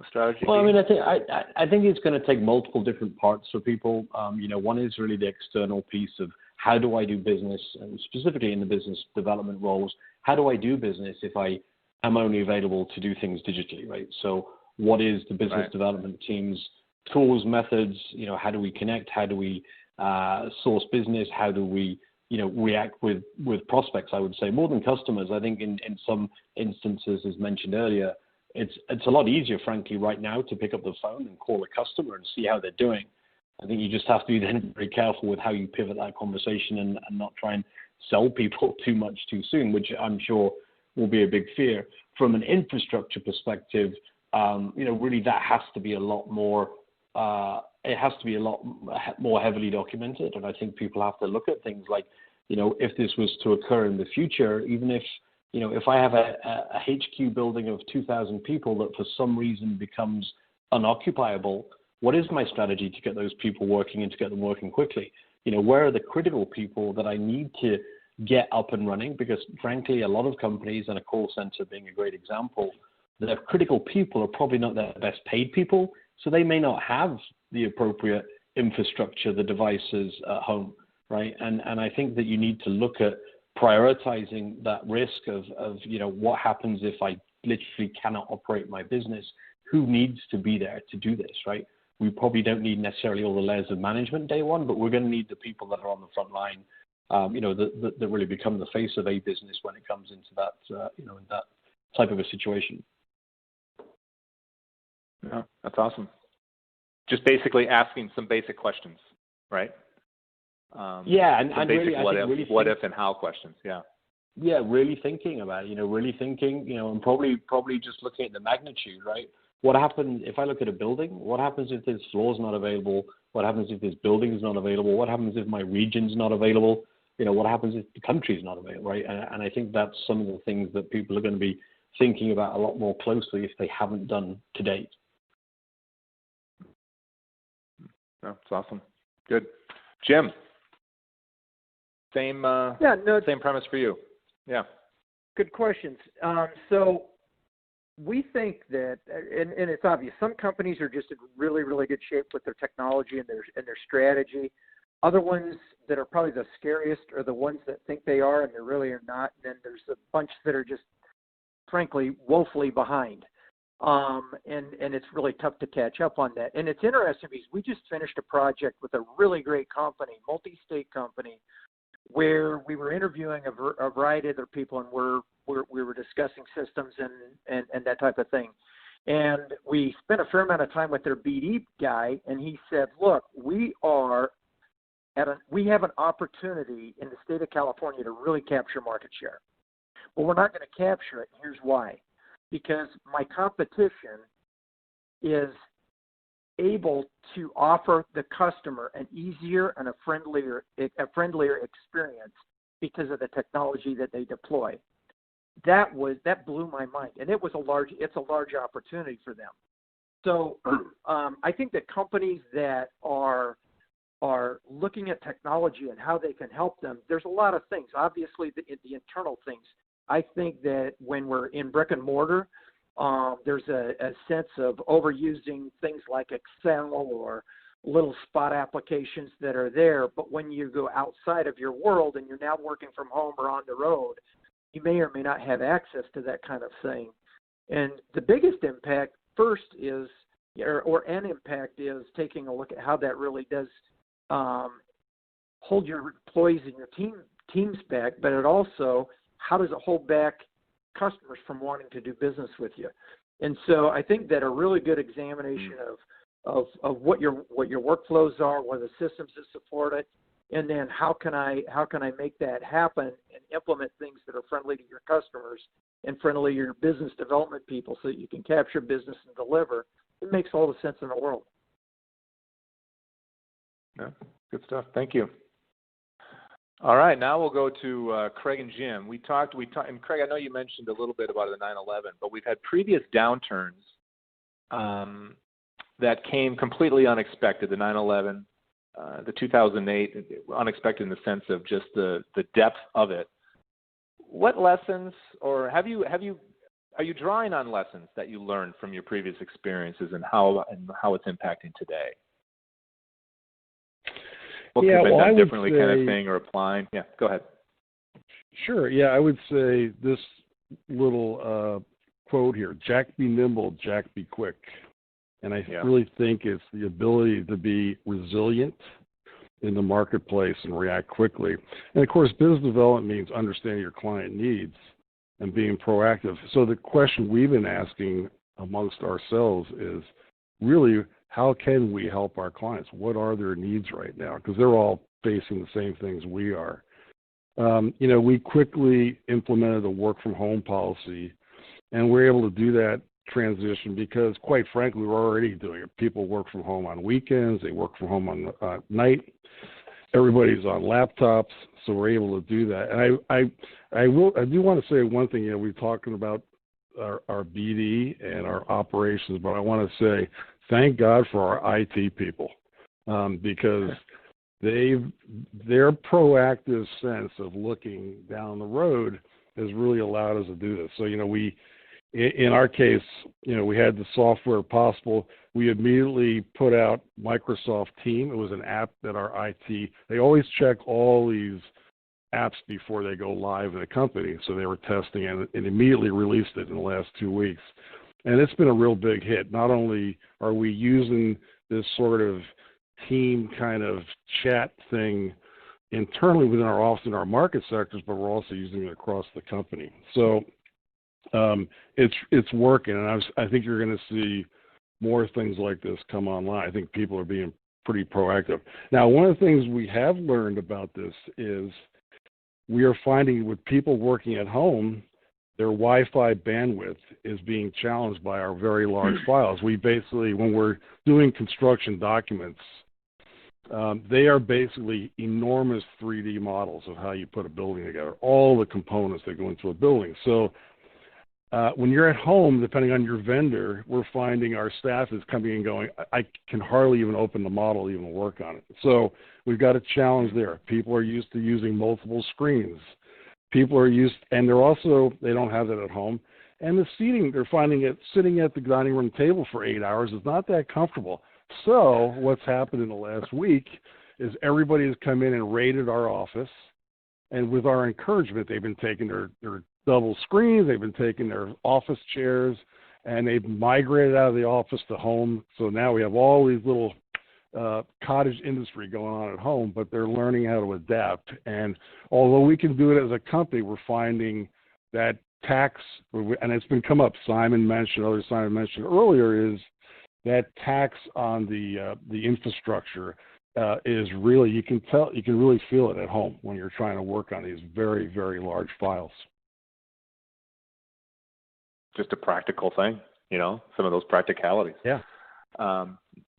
Speaker 1: a strategy?
Speaker 6: Well, I mean, I think it's going to take multiple different parts for people. One is really the external piece of how do I do business, and specifically in the business development roles, how do I do business if I am only available to do things digitally, right? So what is the business development team's tools, methods, how do we connect? How do we source business? How do we, react with prospects, I would say, more than customers. I think in some instances, as mentioned earlier, it's a lot easier, frankly, right now to pick up the phone and call a customer and see how they're doing. I think you just have to be then very careful with how you pivot that conversation and not try and sell people too much too soon, which I'm sure will be a big fear. From an infrastructure perspective, really that has to be a lot more, it has to be a lot more heavily documented. And I think people have to look at things like, if this was to occur in the future, even if I have a HQ building of 2,000 people that for some reason becomes unoccupiable, what is my strategy to get those people working and to get them working quickly? Where are the critical people that I need to get up and running? Because frankly, a lot of companies, and a call center being a great example, the critical people are probably not their best paid people, so they may not have the appropriate infrastructure, the devices at home, right? And I think that you need to look at prioritizing that risk of what happens if I literally cannot operate my business? Who needs to be there to do this, right? We probably don't need necessarily all the layers of management day one, but we're going to need the people that are on the front line, that really become the face of a business when it comes into that, in that type of a situation.
Speaker 1: Yeah, that's awesome. Just basically asking some basic questions, right?
Speaker 6: Yeah, and
Speaker 1: basic
Speaker 6: really,
Speaker 1: what if and how questions. Yeah.
Speaker 6: Yeah, really thinking about it, and probably just looking at the magnitude, right? What happens if I look at a building? What happens if this floor's not available? What happens if this building is not available? What happens if my region's not available? What happens if the country's not available, right? And I think that's some of the things that people are going to be thinking about a lot more closely if they haven't done to date.
Speaker 1: Oh, that's awesome. Good. Jim, same premise for you. Yeah.
Speaker 4: Good questions. So we think that, and it's obvious, some companies are just in really, really good shape with their technology and their strategy. Other ones that are probably the scariest are the ones that think they are and they really are not. And then there's a bunch that are just, frankly, woefully behind. And it's really tough to catch up on that. And it's interesting because we just finished a project with a really great company, multi-state company, where we were interviewing a variety of other people, and we were discussing systems and that type of thing. And we spent a fair amount of time with their BD guy, and he said, look, we have an opportunity in the state of California to really capture market share. Well, we're not going to capture it, and here's why. Because my competition is able to offer the customer an easier and a friendlier experience because of the technology that they deploy. That blew my mind, and it's a large opportunity for them. So I think that companies that are looking at technology and how they can help them, there's a lot of things. Obviously, the internal things. I think that when we're in brick and mortar, there's a sense of overusing things like Excel or little spot applications that are there. But when you go outside of your world and you're now working from home or on the road, you may or may not have access to that kind of thing. And the biggest impact first is, or an impact is taking a look at how that really does hold your employees and your teams back, but it also, how does it hold back customers from wanting to do business with you? And so I think that a really good examination of what your workflows are, what are the systems that support it, and then how can I make that happen and implement things that are friendly to your customers and friendly to your business development people so that you can capture business and deliver. It makes all the sense in the world.
Speaker 1: Yeah, good stuff. Thank you. All right, now we'll go to Craig and Jim. We talked, and Craig, I know you mentioned a little bit about the 9/11, but we've had previous downturns that came completely unexpected. The 9/11, the 2008, unexpected in the sense of just the depth of it. What lessons, or are you drawing on lessons that you learned from your previous experiences and how it's impacting today? What could have been done differently, kind of thing, or applying? Yeah, go ahead.
Speaker 3: Sure. Yeah, I would say this little quote here: "Jack be nimble, Jack be quick." And I really think it's the ability to be resilient in the marketplace and react quickly. And of course, business development means understanding your client needs and being proactive. So the question we've been asking amongst ourselves is really, how can we help our clients? What are their needs right now? Because they're all facing the same things we are. We quickly implemented a work from home policy, and we're able to do that transition because, quite frankly, we're already doing it. People work from home on weekends. They work from home on night. Everybody's on laptops, so we're able to do that. And I do want to say one thing. We're talking about our BD and our operations, but I want to say thank God for our IT people because their proactive sense of looking down the road has really allowed us to do this. So, In our case, we had the software possible. We immediately put out Microsoft Team. It was an app that our IT, they always check all these apps before they go live in a company. So they were testing and immediately released it in the last 2 weeks. And it's been a real big hit. Not only are we using this sort of team kind of chat thing internally within our office and our market sectors, but we're also using it across the company. So it's working, and I think you're going to see more things like this come online. I think people are being pretty proactive. Now, one of the things we have learned about this is we are finding with people working at home, their Wi-Fi bandwidth is being challenged by our very large files. We basically, when we're doing construction documents, they are basically enormous 3D models of how you put a building together, all the components that go into a building. So when you're at home, depending on your vendor, we're finding our staff is coming and going, I can hardly even open the model to even work on it. So we've got a challenge there. People are used to using multiple screens. People are used, and they don't have that at home. And the seating, they're finding it sitting at the dining room table for 8 hours is not that comfortable. So what's happened in the last week is everybody has come in and raided our office. And with our encouragement, they've been taking their double screens, they've been taking their office chairs, and they've migrated out of the office to home. So now we have all these little cottage industry going on at home, but they're learning how to adapt. And although we can do it as a company, we're finding that tax, and it's been come up, Simon mentioned earlier, is that tax on the infrastructure is really, you can really feel it at home when you're trying to work on these very, very large files.
Speaker 1: Just a practical thing, some of those practicalities.
Speaker 3: Yeah.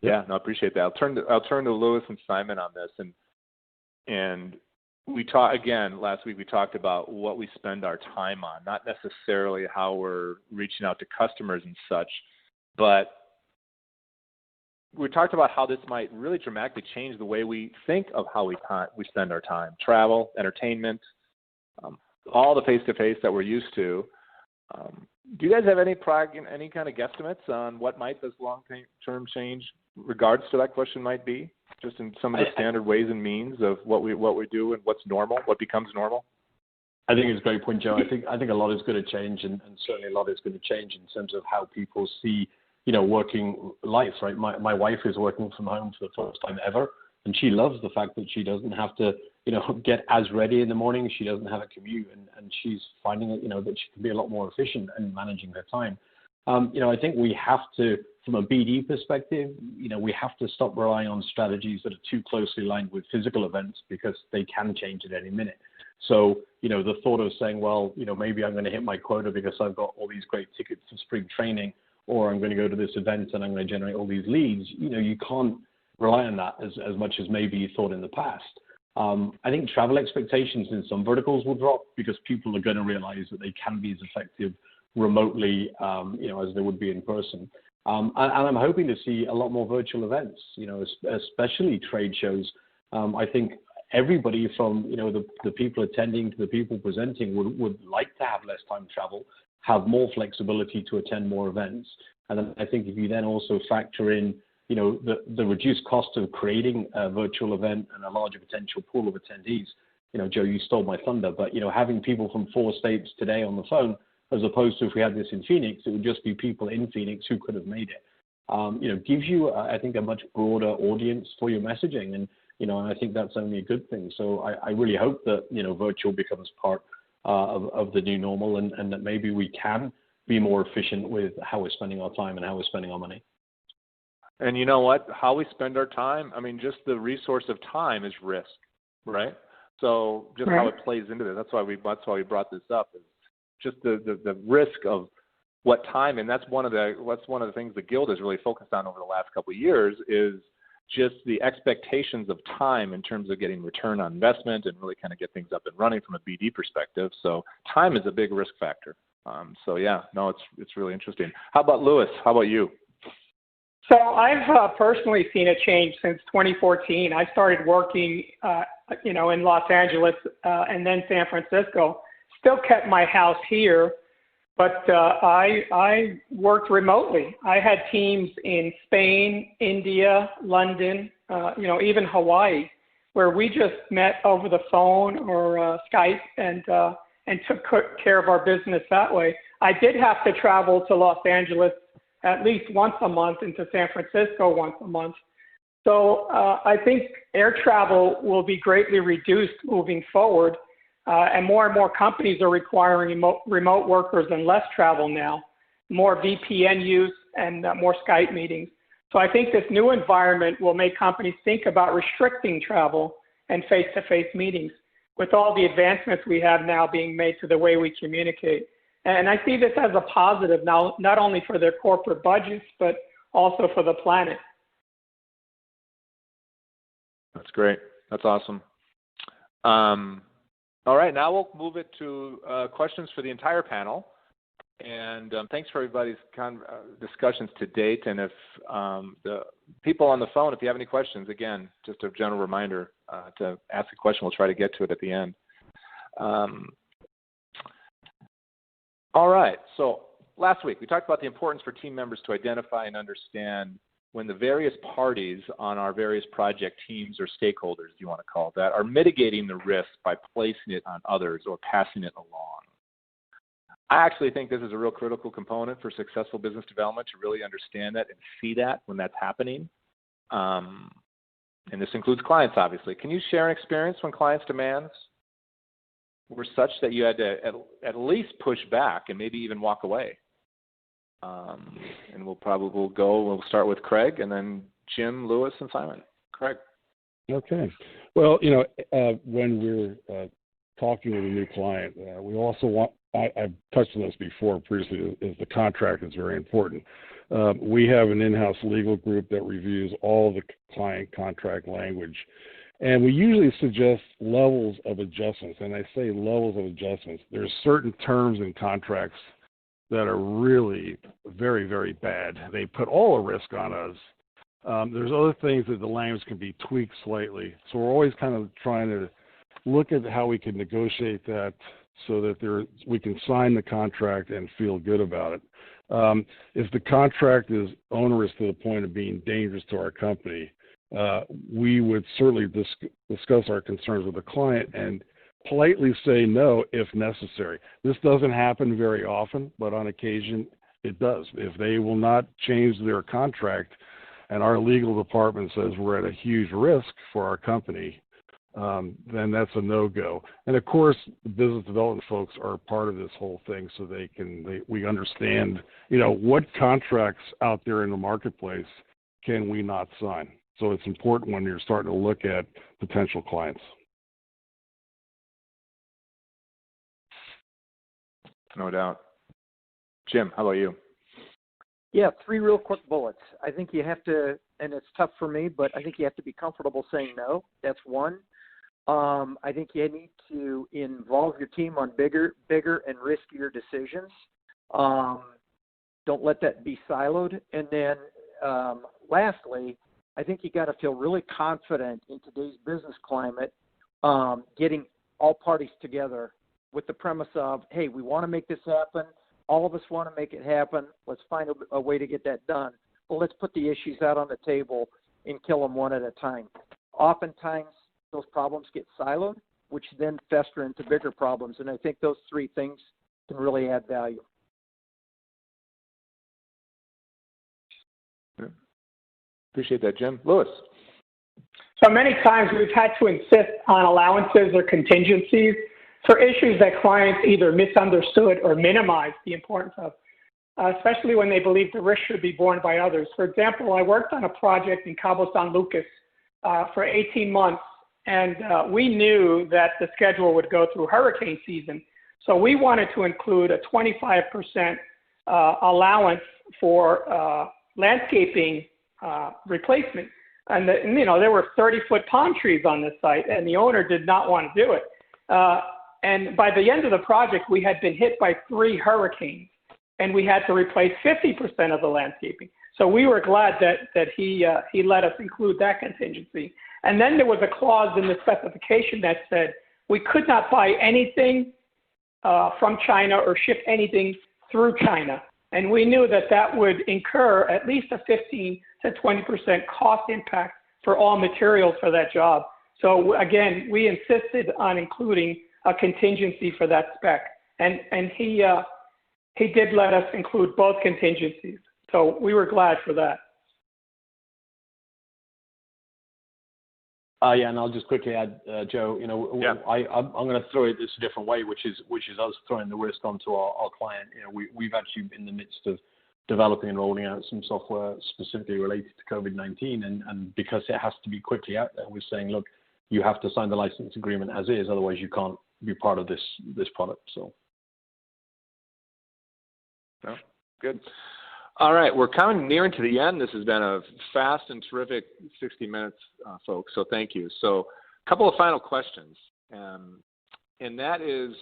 Speaker 1: Yeah, no, I appreciate that. I'll turn to Louis and Simon on this, and we last week we talked about what we spend our time on, not necessarily how we're reaching out to customers and such, but we talked about how this might really dramatically change the way we think of how we spend our time, travel, entertainment, all the face-to-face that we're used to. Do you guys have any kind of guesstimates on what might this long-term change regards to that question might be, just in some of the standard ways and means of what we do and what's normal, what becomes normal?
Speaker 6: I think it's a great point, Joe. I think a lot is going to change, and certainly a lot is going to change in terms of how people see, working life, right? My wife is working from home for the first time ever, and she loves the fact that she doesn't have to, get as ready in the morning. She doesn't have a commute, and she's finding that, that she can be a lot more efficient in managing her time. I think we have to, from a BD perspective, we have to stop relying on strategies that are too closely aligned with physical events, because they can change at any minute. So, the thought of saying, well, maybe I'm going to hit my quota because I've got all these great tickets for spring training, or I'm going to go to this event and I'm going to generate all these leads, you can't rely on that as much as maybe you thought in the past. I think travel expectations in some verticals will drop because people are going to realize that they can be as effective remotely, as they would be in person. And I'm hoping to see a lot more virtual events, especially trade shows. I think everybody from, the people attending to the people presenting would like to have less time to travel, have more flexibility to attend more events. And then I think if you then also factor in, the reduced cost of creating a virtual event and a larger potential pool of attendees, Joe, you stole my thunder, but, having people from 4 states today on the phone, as opposed to if we had this in Phoenix, it would just be people in Phoenix who could have made it. Gives you, I think, a much broader audience for your messaging. And, and I think that's only a good thing. So I really hope that, virtual becomes part of the new normal, and that maybe we can be more efficient with how we're spending our time and how we're spending our money.
Speaker 1: And you know what? How we spend our time, just the resource of time is risk, right? So just how it plays into this. That's why we brought this up, is just the risk of what time, and that's one of the things the Guild has really focused on over the last couple of years, is just the expectations of time in terms of getting return on investment and really kind of get things up and running from a BD perspective. So time is a big risk factor. It's really interesting. How about Louis? How about you?
Speaker 5: So I've personally seen a change since 2014. I started working, in Los Angeles and then San Francisco. Still kept my house here, But I worked remotely. I had teams in Spain, India, London, even Hawaii, where we just met over the phone or Skype and took care of our business that way. I did have to travel to Los Angeles at least once a month and to San Francisco once a month. So I think air travel will be greatly reduced moving forward. And more companies are requiring remote workers and less travel now, more VPN use and more Skype meetings. So I think this new environment will make companies think about restricting travel and face-to-face meetings with all the advancements we have now being made to the way we communicate. And I see this as a positive now, not only for their corporate budgets, but also for the planet.
Speaker 1: That's great. That's awesome. All right, now we'll move it to questions for the entire panel. And thanks for everybody's discussions to date. And if the people on the phone, if you have any questions, again, just a general reminder to ask a question. We'll try to get to it at the end. All right, so last week we talked about the importance for team members to identify and understand when the various parties on our various project teams or stakeholders, you want to call it that, are mitigating the risk by placing it on others or passing it along. I actually think this is a real critical component for successful business development, to really understand that and see that when that's happening. And this includes clients, obviously. Can you share an experience when clients' demands were such that you had to at least push back and maybe even walk away? And we'll start with Craig, and then Jim, Lewis, and Simon. Craig.
Speaker 3: Okay. Well, when we're talking with a new client, we also want, I've touched on this before previously, is the contract is very important. We have an in-house legal group that reviews all the client contract language. And we usually suggest levels of adjustments. And I say levels of adjustments. There's certain terms in contracts that are really very, very bad. They put all the risk on us. There's other things that the language can be tweaked slightly. So we're always kind of trying to look at how we can negotiate that so that we can sign the contract and feel good about it. If the contract is onerous to the point of being dangerous to our company, we would certainly discuss our concerns with the client and politely say no if necessary. This doesn't happen very often, but on occasion it does. If they will not change their contract and our legal department says we're at a huge risk for our company, then that's a no-go. And of course, the business development folks are part of this whole thing, so we understand, what contracts out there in the marketplace can we not sign. So it's important when you're starting to look at potential clients.
Speaker 1: No doubt. Jim, how about you?
Speaker 4: Yeah, 3 real quick bullets. I think you have to, and it's tough for me, but I think you have to be comfortable saying no. That's one. I think you need to involve your team on bigger and riskier decisions. Don't let that be siloed. And then lastly, I think you got to feel really confident in today's business climate, getting all parties together with the premise of, hey, we want to make this happen. All of us want to make it happen. Let's find a way to get that done. Well, let's put the issues out on the table and kill them one at a time. Oftentimes, those problems get siloed, which then fester into bigger problems. And I think those 3 things can really add value.
Speaker 1: Appreciate that, Jim. Lewis.
Speaker 5: So many times we've had to insist on allowances or contingencies for issues that clients either misunderstood or minimized the importance of, especially when they believe the risk should be borne by others. For example, I worked on a project in Cabo San Lucas for 18 months, and we knew that the schedule would go through hurricane season. So we wanted to include a 25% allowance for landscaping replacement. And there were 30-foot palm trees on this site, and the owner did not want to do it. And by the end of the project, we had been hit by 3 hurricanes, and we had to replace 50% of the landscaping. So we were glad that he let us include that contingency. And then there was a clause in the specification that said we could not buy anything from China or ship anything through China. And we knew that that would incur at least a 15 to 20% cost impact for all materials for that job. So again, we insisted on including a contingency for that spec. And he did let us include both contingencies. So we were glad for that.
Speaker 6: Yeah, and I'll just quickly add, Joe.
Speaker 1: Yeah.
Speaker 6: I'm going to throw it this a different way, which is us throwing the risk onto our client. We've actually in the midst of developing and rolling out some software specifically related to COVID-19, and because it has to be quickly out there, we're saying, look, you have to sign the license agreement as is, otherwise you can't be part of this product. So.
Speaker 1: No, good. All right, we're coming nearing to the end. This has been a fast and terrific 60 minutes, folks, so thank you. So a couple of final questions, and that is,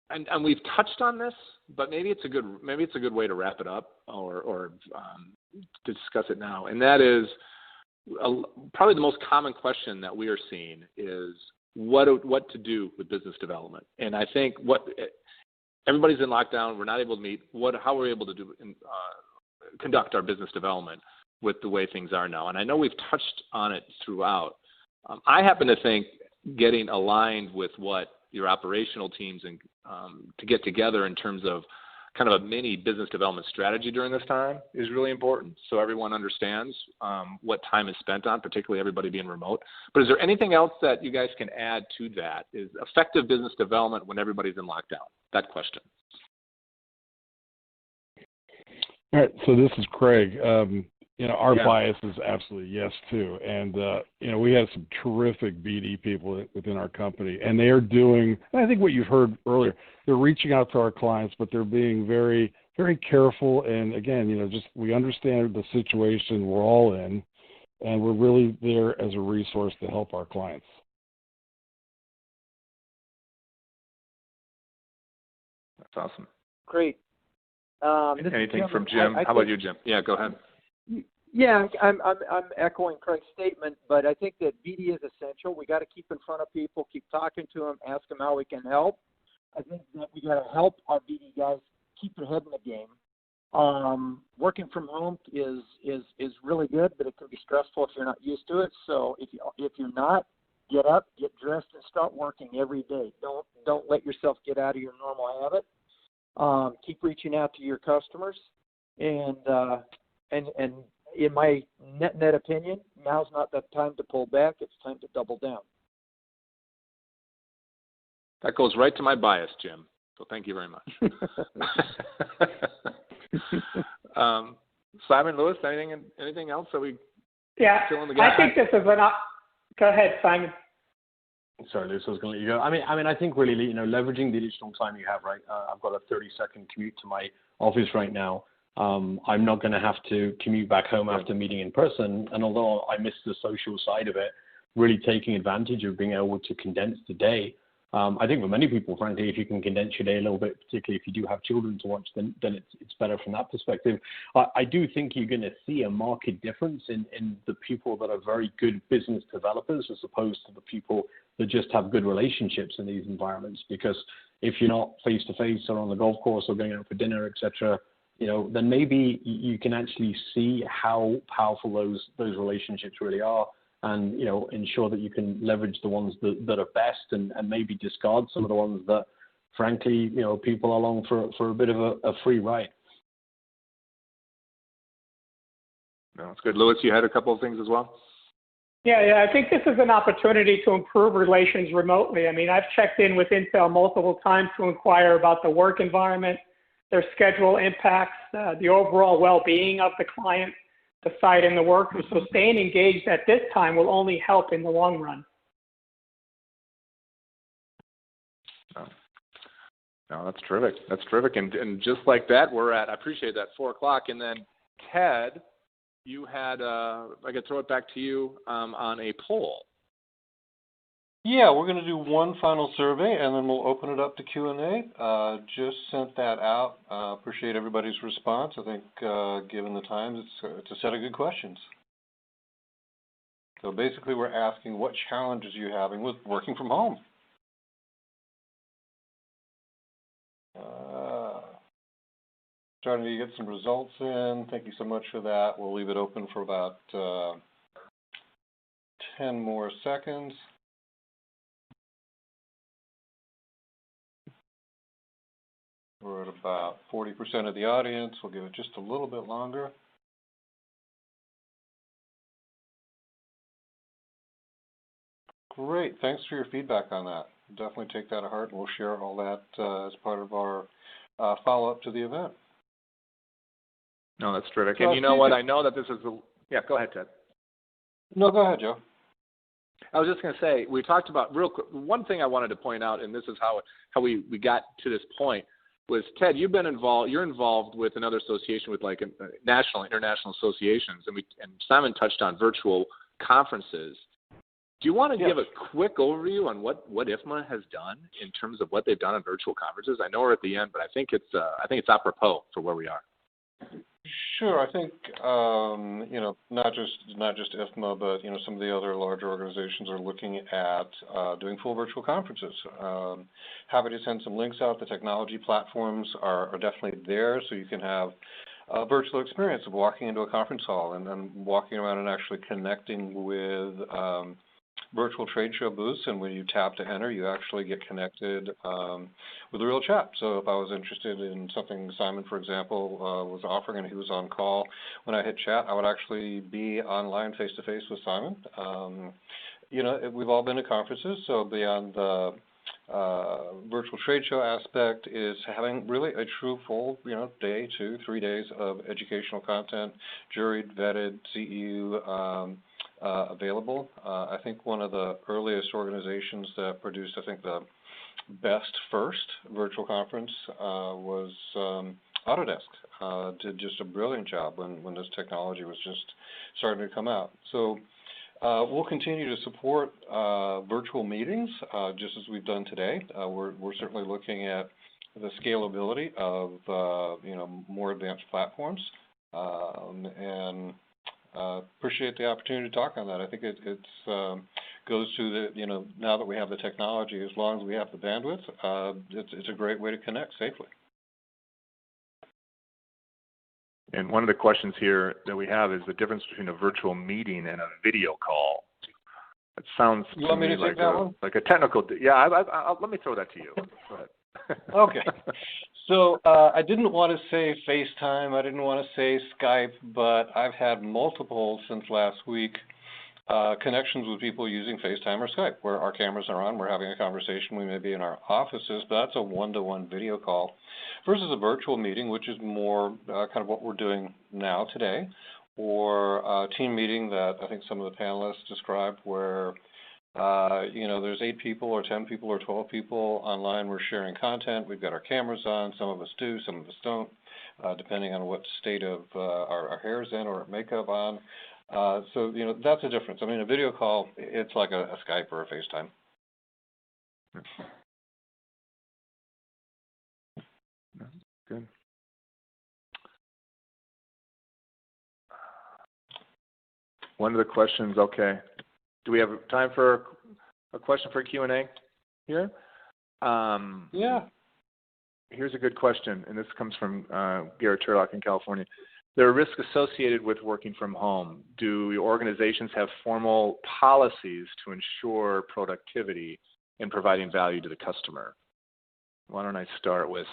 Speaker 1: and we've touched on this, but maybe it's a good way to wrap it up or to discuss it now, and that is probably the most common question that we are seeing is what to do with business development. And I think everybody's in lockdown. We're not able to meet. How are we able to conduct our business development with the way things are now? And I know we've touched on it throughout. I happen to think getting aligned with what your operational teams and to get together in terms of kind of a mini business development strategy during this time is really important, so everyone understands what time is spent on, particularly everybody being remote. But is there anything else that you guys can add to that? Is effective business development when everybody's in lockdown? That question.
Speaker 3: All right, so this is Craig. Our
Speaker 1: Yeah.
Speaker 3: bias is absolutely yes too, and we have some terrific BD people within our company, and they are doing. I think what you've heard earlier, they're reaching out to our clients, but they're being very, very careful. And again, just we understand the situation we're all in, and we're really there as a resource to help our clients.
Speaker 1: That's awesome.
Speaker 7: Great.
Speaker 1: Anything from Jim? How about you, Jim? Yeah, go ahead.
Speaker 7: Yeah, I'm echoing Craig's statement, but I think that BD is essential. We got to keep in front of people, keep talking to them, ask them how we can help. I think that we got to help our BD guys keep their head in the game. Working from home is really good, but it can be stressful if you're not used to it. So if you're not, get up, get dressed, and start working every day. Don't let yourself get out of your normal habit. Keep reaching out to your customers, and in my net opinion, now's not the time to pull back. It's time to double down.
Speaker 1: That goes right to my bias, Jim. So thank you very much. Simon, Lewis, anything else that we fill in the gap?
Speaker 5: I think this is go ahead, Simon.
Speaker 6: Sorry, Lewis, I was going to let you go. I mean, I think really, leveraging the additional time you have, right? I've got a 30-second commute to my office right now. I'm not going to have to commute back home after meeting in person. And although I miss the social side of it, really taking advantage of being able to condense the day. I think for many people, frankly, if you can condense your day a little bit, particularly if you do have children to watch, then it's better from that perspective. I do think you're going to see a marked difference in the people that are very good business developers as opposed to the people that just have good relationships in these environments. Because if you're not face-to-face or on the golf course or going out for dinner, etc., then maybe you can actually see how powerful those relationships really are, and ensure that you can leverage the ones that are best, and maybe discard some of the ones that, frankly, people are along for a bit of a free ride.
Speaker 1: No, that's good. Lewis, you had a couple of things as well?
Speaker 5: Yeah, I think this is an opportunity to improve relations remotely. I mean, I've checked in with Intel multiple times to inquire about the work environment, their schedule impacts, the overall well-being of the client, the site, and the workers. So staying engaged at this time will only help in the long run.
Speaker 1: No, that's terrific. That's terrific. And just like that, I appreciate that, 4 o'clock. And then, Ted, you had, I could throw it back to you on a poll.
Speaker 2: Yeah, we're going to do one final survey, and then we'll open it up to Q&A. Just sent that out. Appreciate everybody's response. I think, given the times, it's a set of good questions. So basically, we're asking what challenges are you having with working from home? starting to get some results in. Thank you so much for that. We'll leave it open for about 10 more seconds. We're at about 40% of the audience. We'll give it just a little bit longer. Great. Thanks for your feedback on that. Definitely take that to heart, and we'll share all that as part of our follow-up to the event.
Speaker 1: No, that's terrific. And you know what? I know that this is a... Yeah, go ahead, Ted.
Speaker 2: No, go ahead, Joe.
Speaker 1: I was just going to say, we talked about real quick. One thing I wanted to point out, and this is how we got to this point, was Ted, you've been involved. You're involved with another association with like national, international associations, and Simon touched on virtual conferences. Do you want to give a quick overview on what IFMA has done in terms of what they've done on virtual conferences? I know we're at the end, but I think it's apropos for where we are.
Speaker 2: Sure. I think not just IFMA, but some of the other larger organizations are looking at doing full virtual conferences. Happy to send some links out. The technology platforms are definitely there, so you can have a virtual experience of walking into a conference hall and then walking around and actually connecting with virtual trade show booths, and when you tap to enter, you actually get connected with a real chat. So if I was interested in something Simon, for example, was offering and he was on call, when I hit chat, I would actually be online face-to-face with Simon. We've all been to conferences, so beyond the virtual trade show aspect is having really a true full, day, 2, 3 days of educational content, juried, vetted, CEU, available. I think one of the earliest organizations that produced, the best first virtual conference was Autodesk. Did just a brilliant job when this technology was just starting to come out. So we'll continue to support virtual meetings just as we've done today. We're certainly looking at the scalability of more advanced platforms and appreciate the opportunity to talk on that. I think it goes to the, now that we have the technology, as long as we have the bandwidth, it's a great way to connect safely.
Speaker 1: And one of the questions here that we have is the difference between a virtual meeting and a video call. It sounds to me like a technical. Yeah, let me throw that to you. Go ahead.
Speaker 2: Okay. So I didn't want to say FaceTime, I didn't want to say Skype, but I've had multiple since last week connections with people using FaceTime or Skype, where our cameras are on, we're having a conversation, we may be in our offices, but that's a one-to-one video call versus a virtual meeting, which is more kind of what we're doing now today, or a team meeting that I think some of the panelists described where there's 8 people or 10 people or 12 people online. We're sharing content. We've got our cameras on. Some of us do, some of us don't, depending on what state of our hair's in or makeup on. So, that's a difference. I mean, a video call, it's like a Skype or a FaceTime.
Speaker 1: Good. One of the questions, okay. Do we have time for a question for Q&A here?
Speaker 2: Yeah.
Speaker 1: Here's a good question, and this comes from Garrett Turlock in California. There are risks associated with working from home. Do your organizations have formal policies to ensure productivity and providing value to the customer? Why don't I start with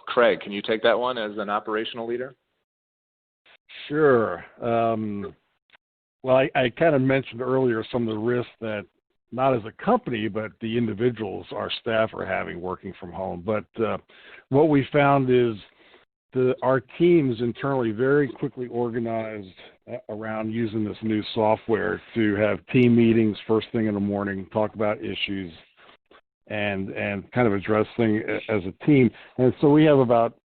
Speaker 1: Craig? Can you take that one as an operational leader?
Speaker 3: Sure. Well, I kind of mentioned earlier some of the risks that not as a company, but the individuals, our staff, are having working from home. But what we found is our teams internally very quickly organized around using this new software to have team meetings first thing in the morning, talk about issues, and kind of address things as a team. And so we have about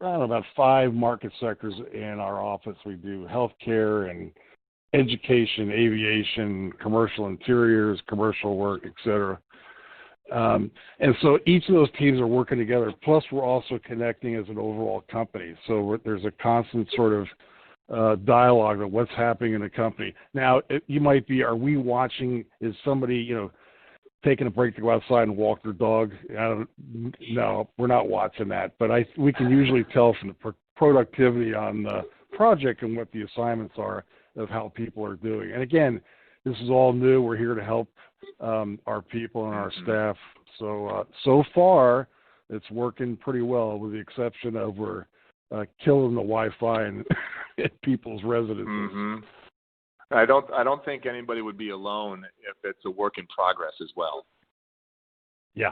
Speaker 3: 5 market sectors in our office. We do healthcare and education, aviation, commercial interiors, commercial work, etc. And so each of those teams are working together. Plus, we're also connecting as an overall company. So there's a constant sort of dialogue of what's happening in the company. Now, you might be, are we watching? Is somebody, taking a break to go outside and walk their dog? No, we're not watching that. But we can usually tell from the productivity on the project and what the assignments are of how people are doing. And again, this is all new. We're here to help our people and our staff. So so far, it's working pretty well, with the exception of we're killing the Wi-Fi in people's residences.
Speaker 1: Mm-hmm. I don't think anybody would be alone if it's a work in progress as well.
Speaker 3: Yeah.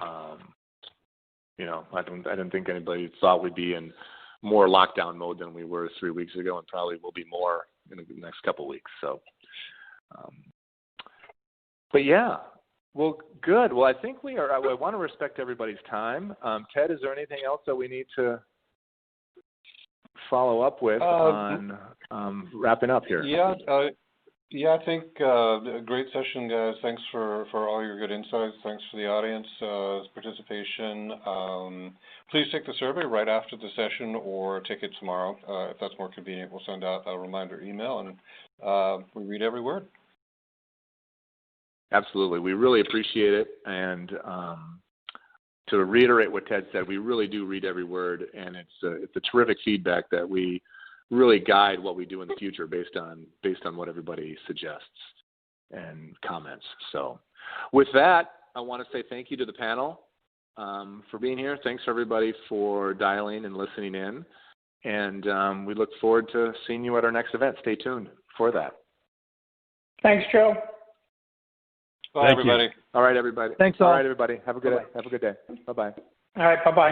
Speaker 1: You know, I didn't think anybody thought we'd be in more lockdown mode than we were 3 weeks ago, and probably will be more in the next couple of weeks. So, but yeah, well, good. Well, I think we are. I want to respect everybody's time. Ted, is there anything else that we need to follow up with on wrapping up here?
Speaker 2: Yeah, I think a great session, guys. Thanks for all your good insights. Thanks for the audience participation. Please take the survey right after the session, or take it tomorrow. If that's more convenient, we'll send out a reminder email, and we read every word.
Speaker 1: Absolutely. We really appreciate it. And to reiterate what Ted said, we really do read every word, and it's a terrific feedback that we really guide what we do in the future based on what everybody suggests and comments. So with that, I want to say thank you to the panel for being here. Thanks everybody for dialing and listening in. And we look forward to seeing you at our next event. Stay tuned for that.
Speaker 5: Thanks, Joe.
Speaker 2: Bye, everybody.
Speaker 1: All right, everybody.
Speaker 7: Thanks all.
Speaker 1: All right, everybody. Have a good day. Bye-bye.
Speaker 5: All right, bye-bye.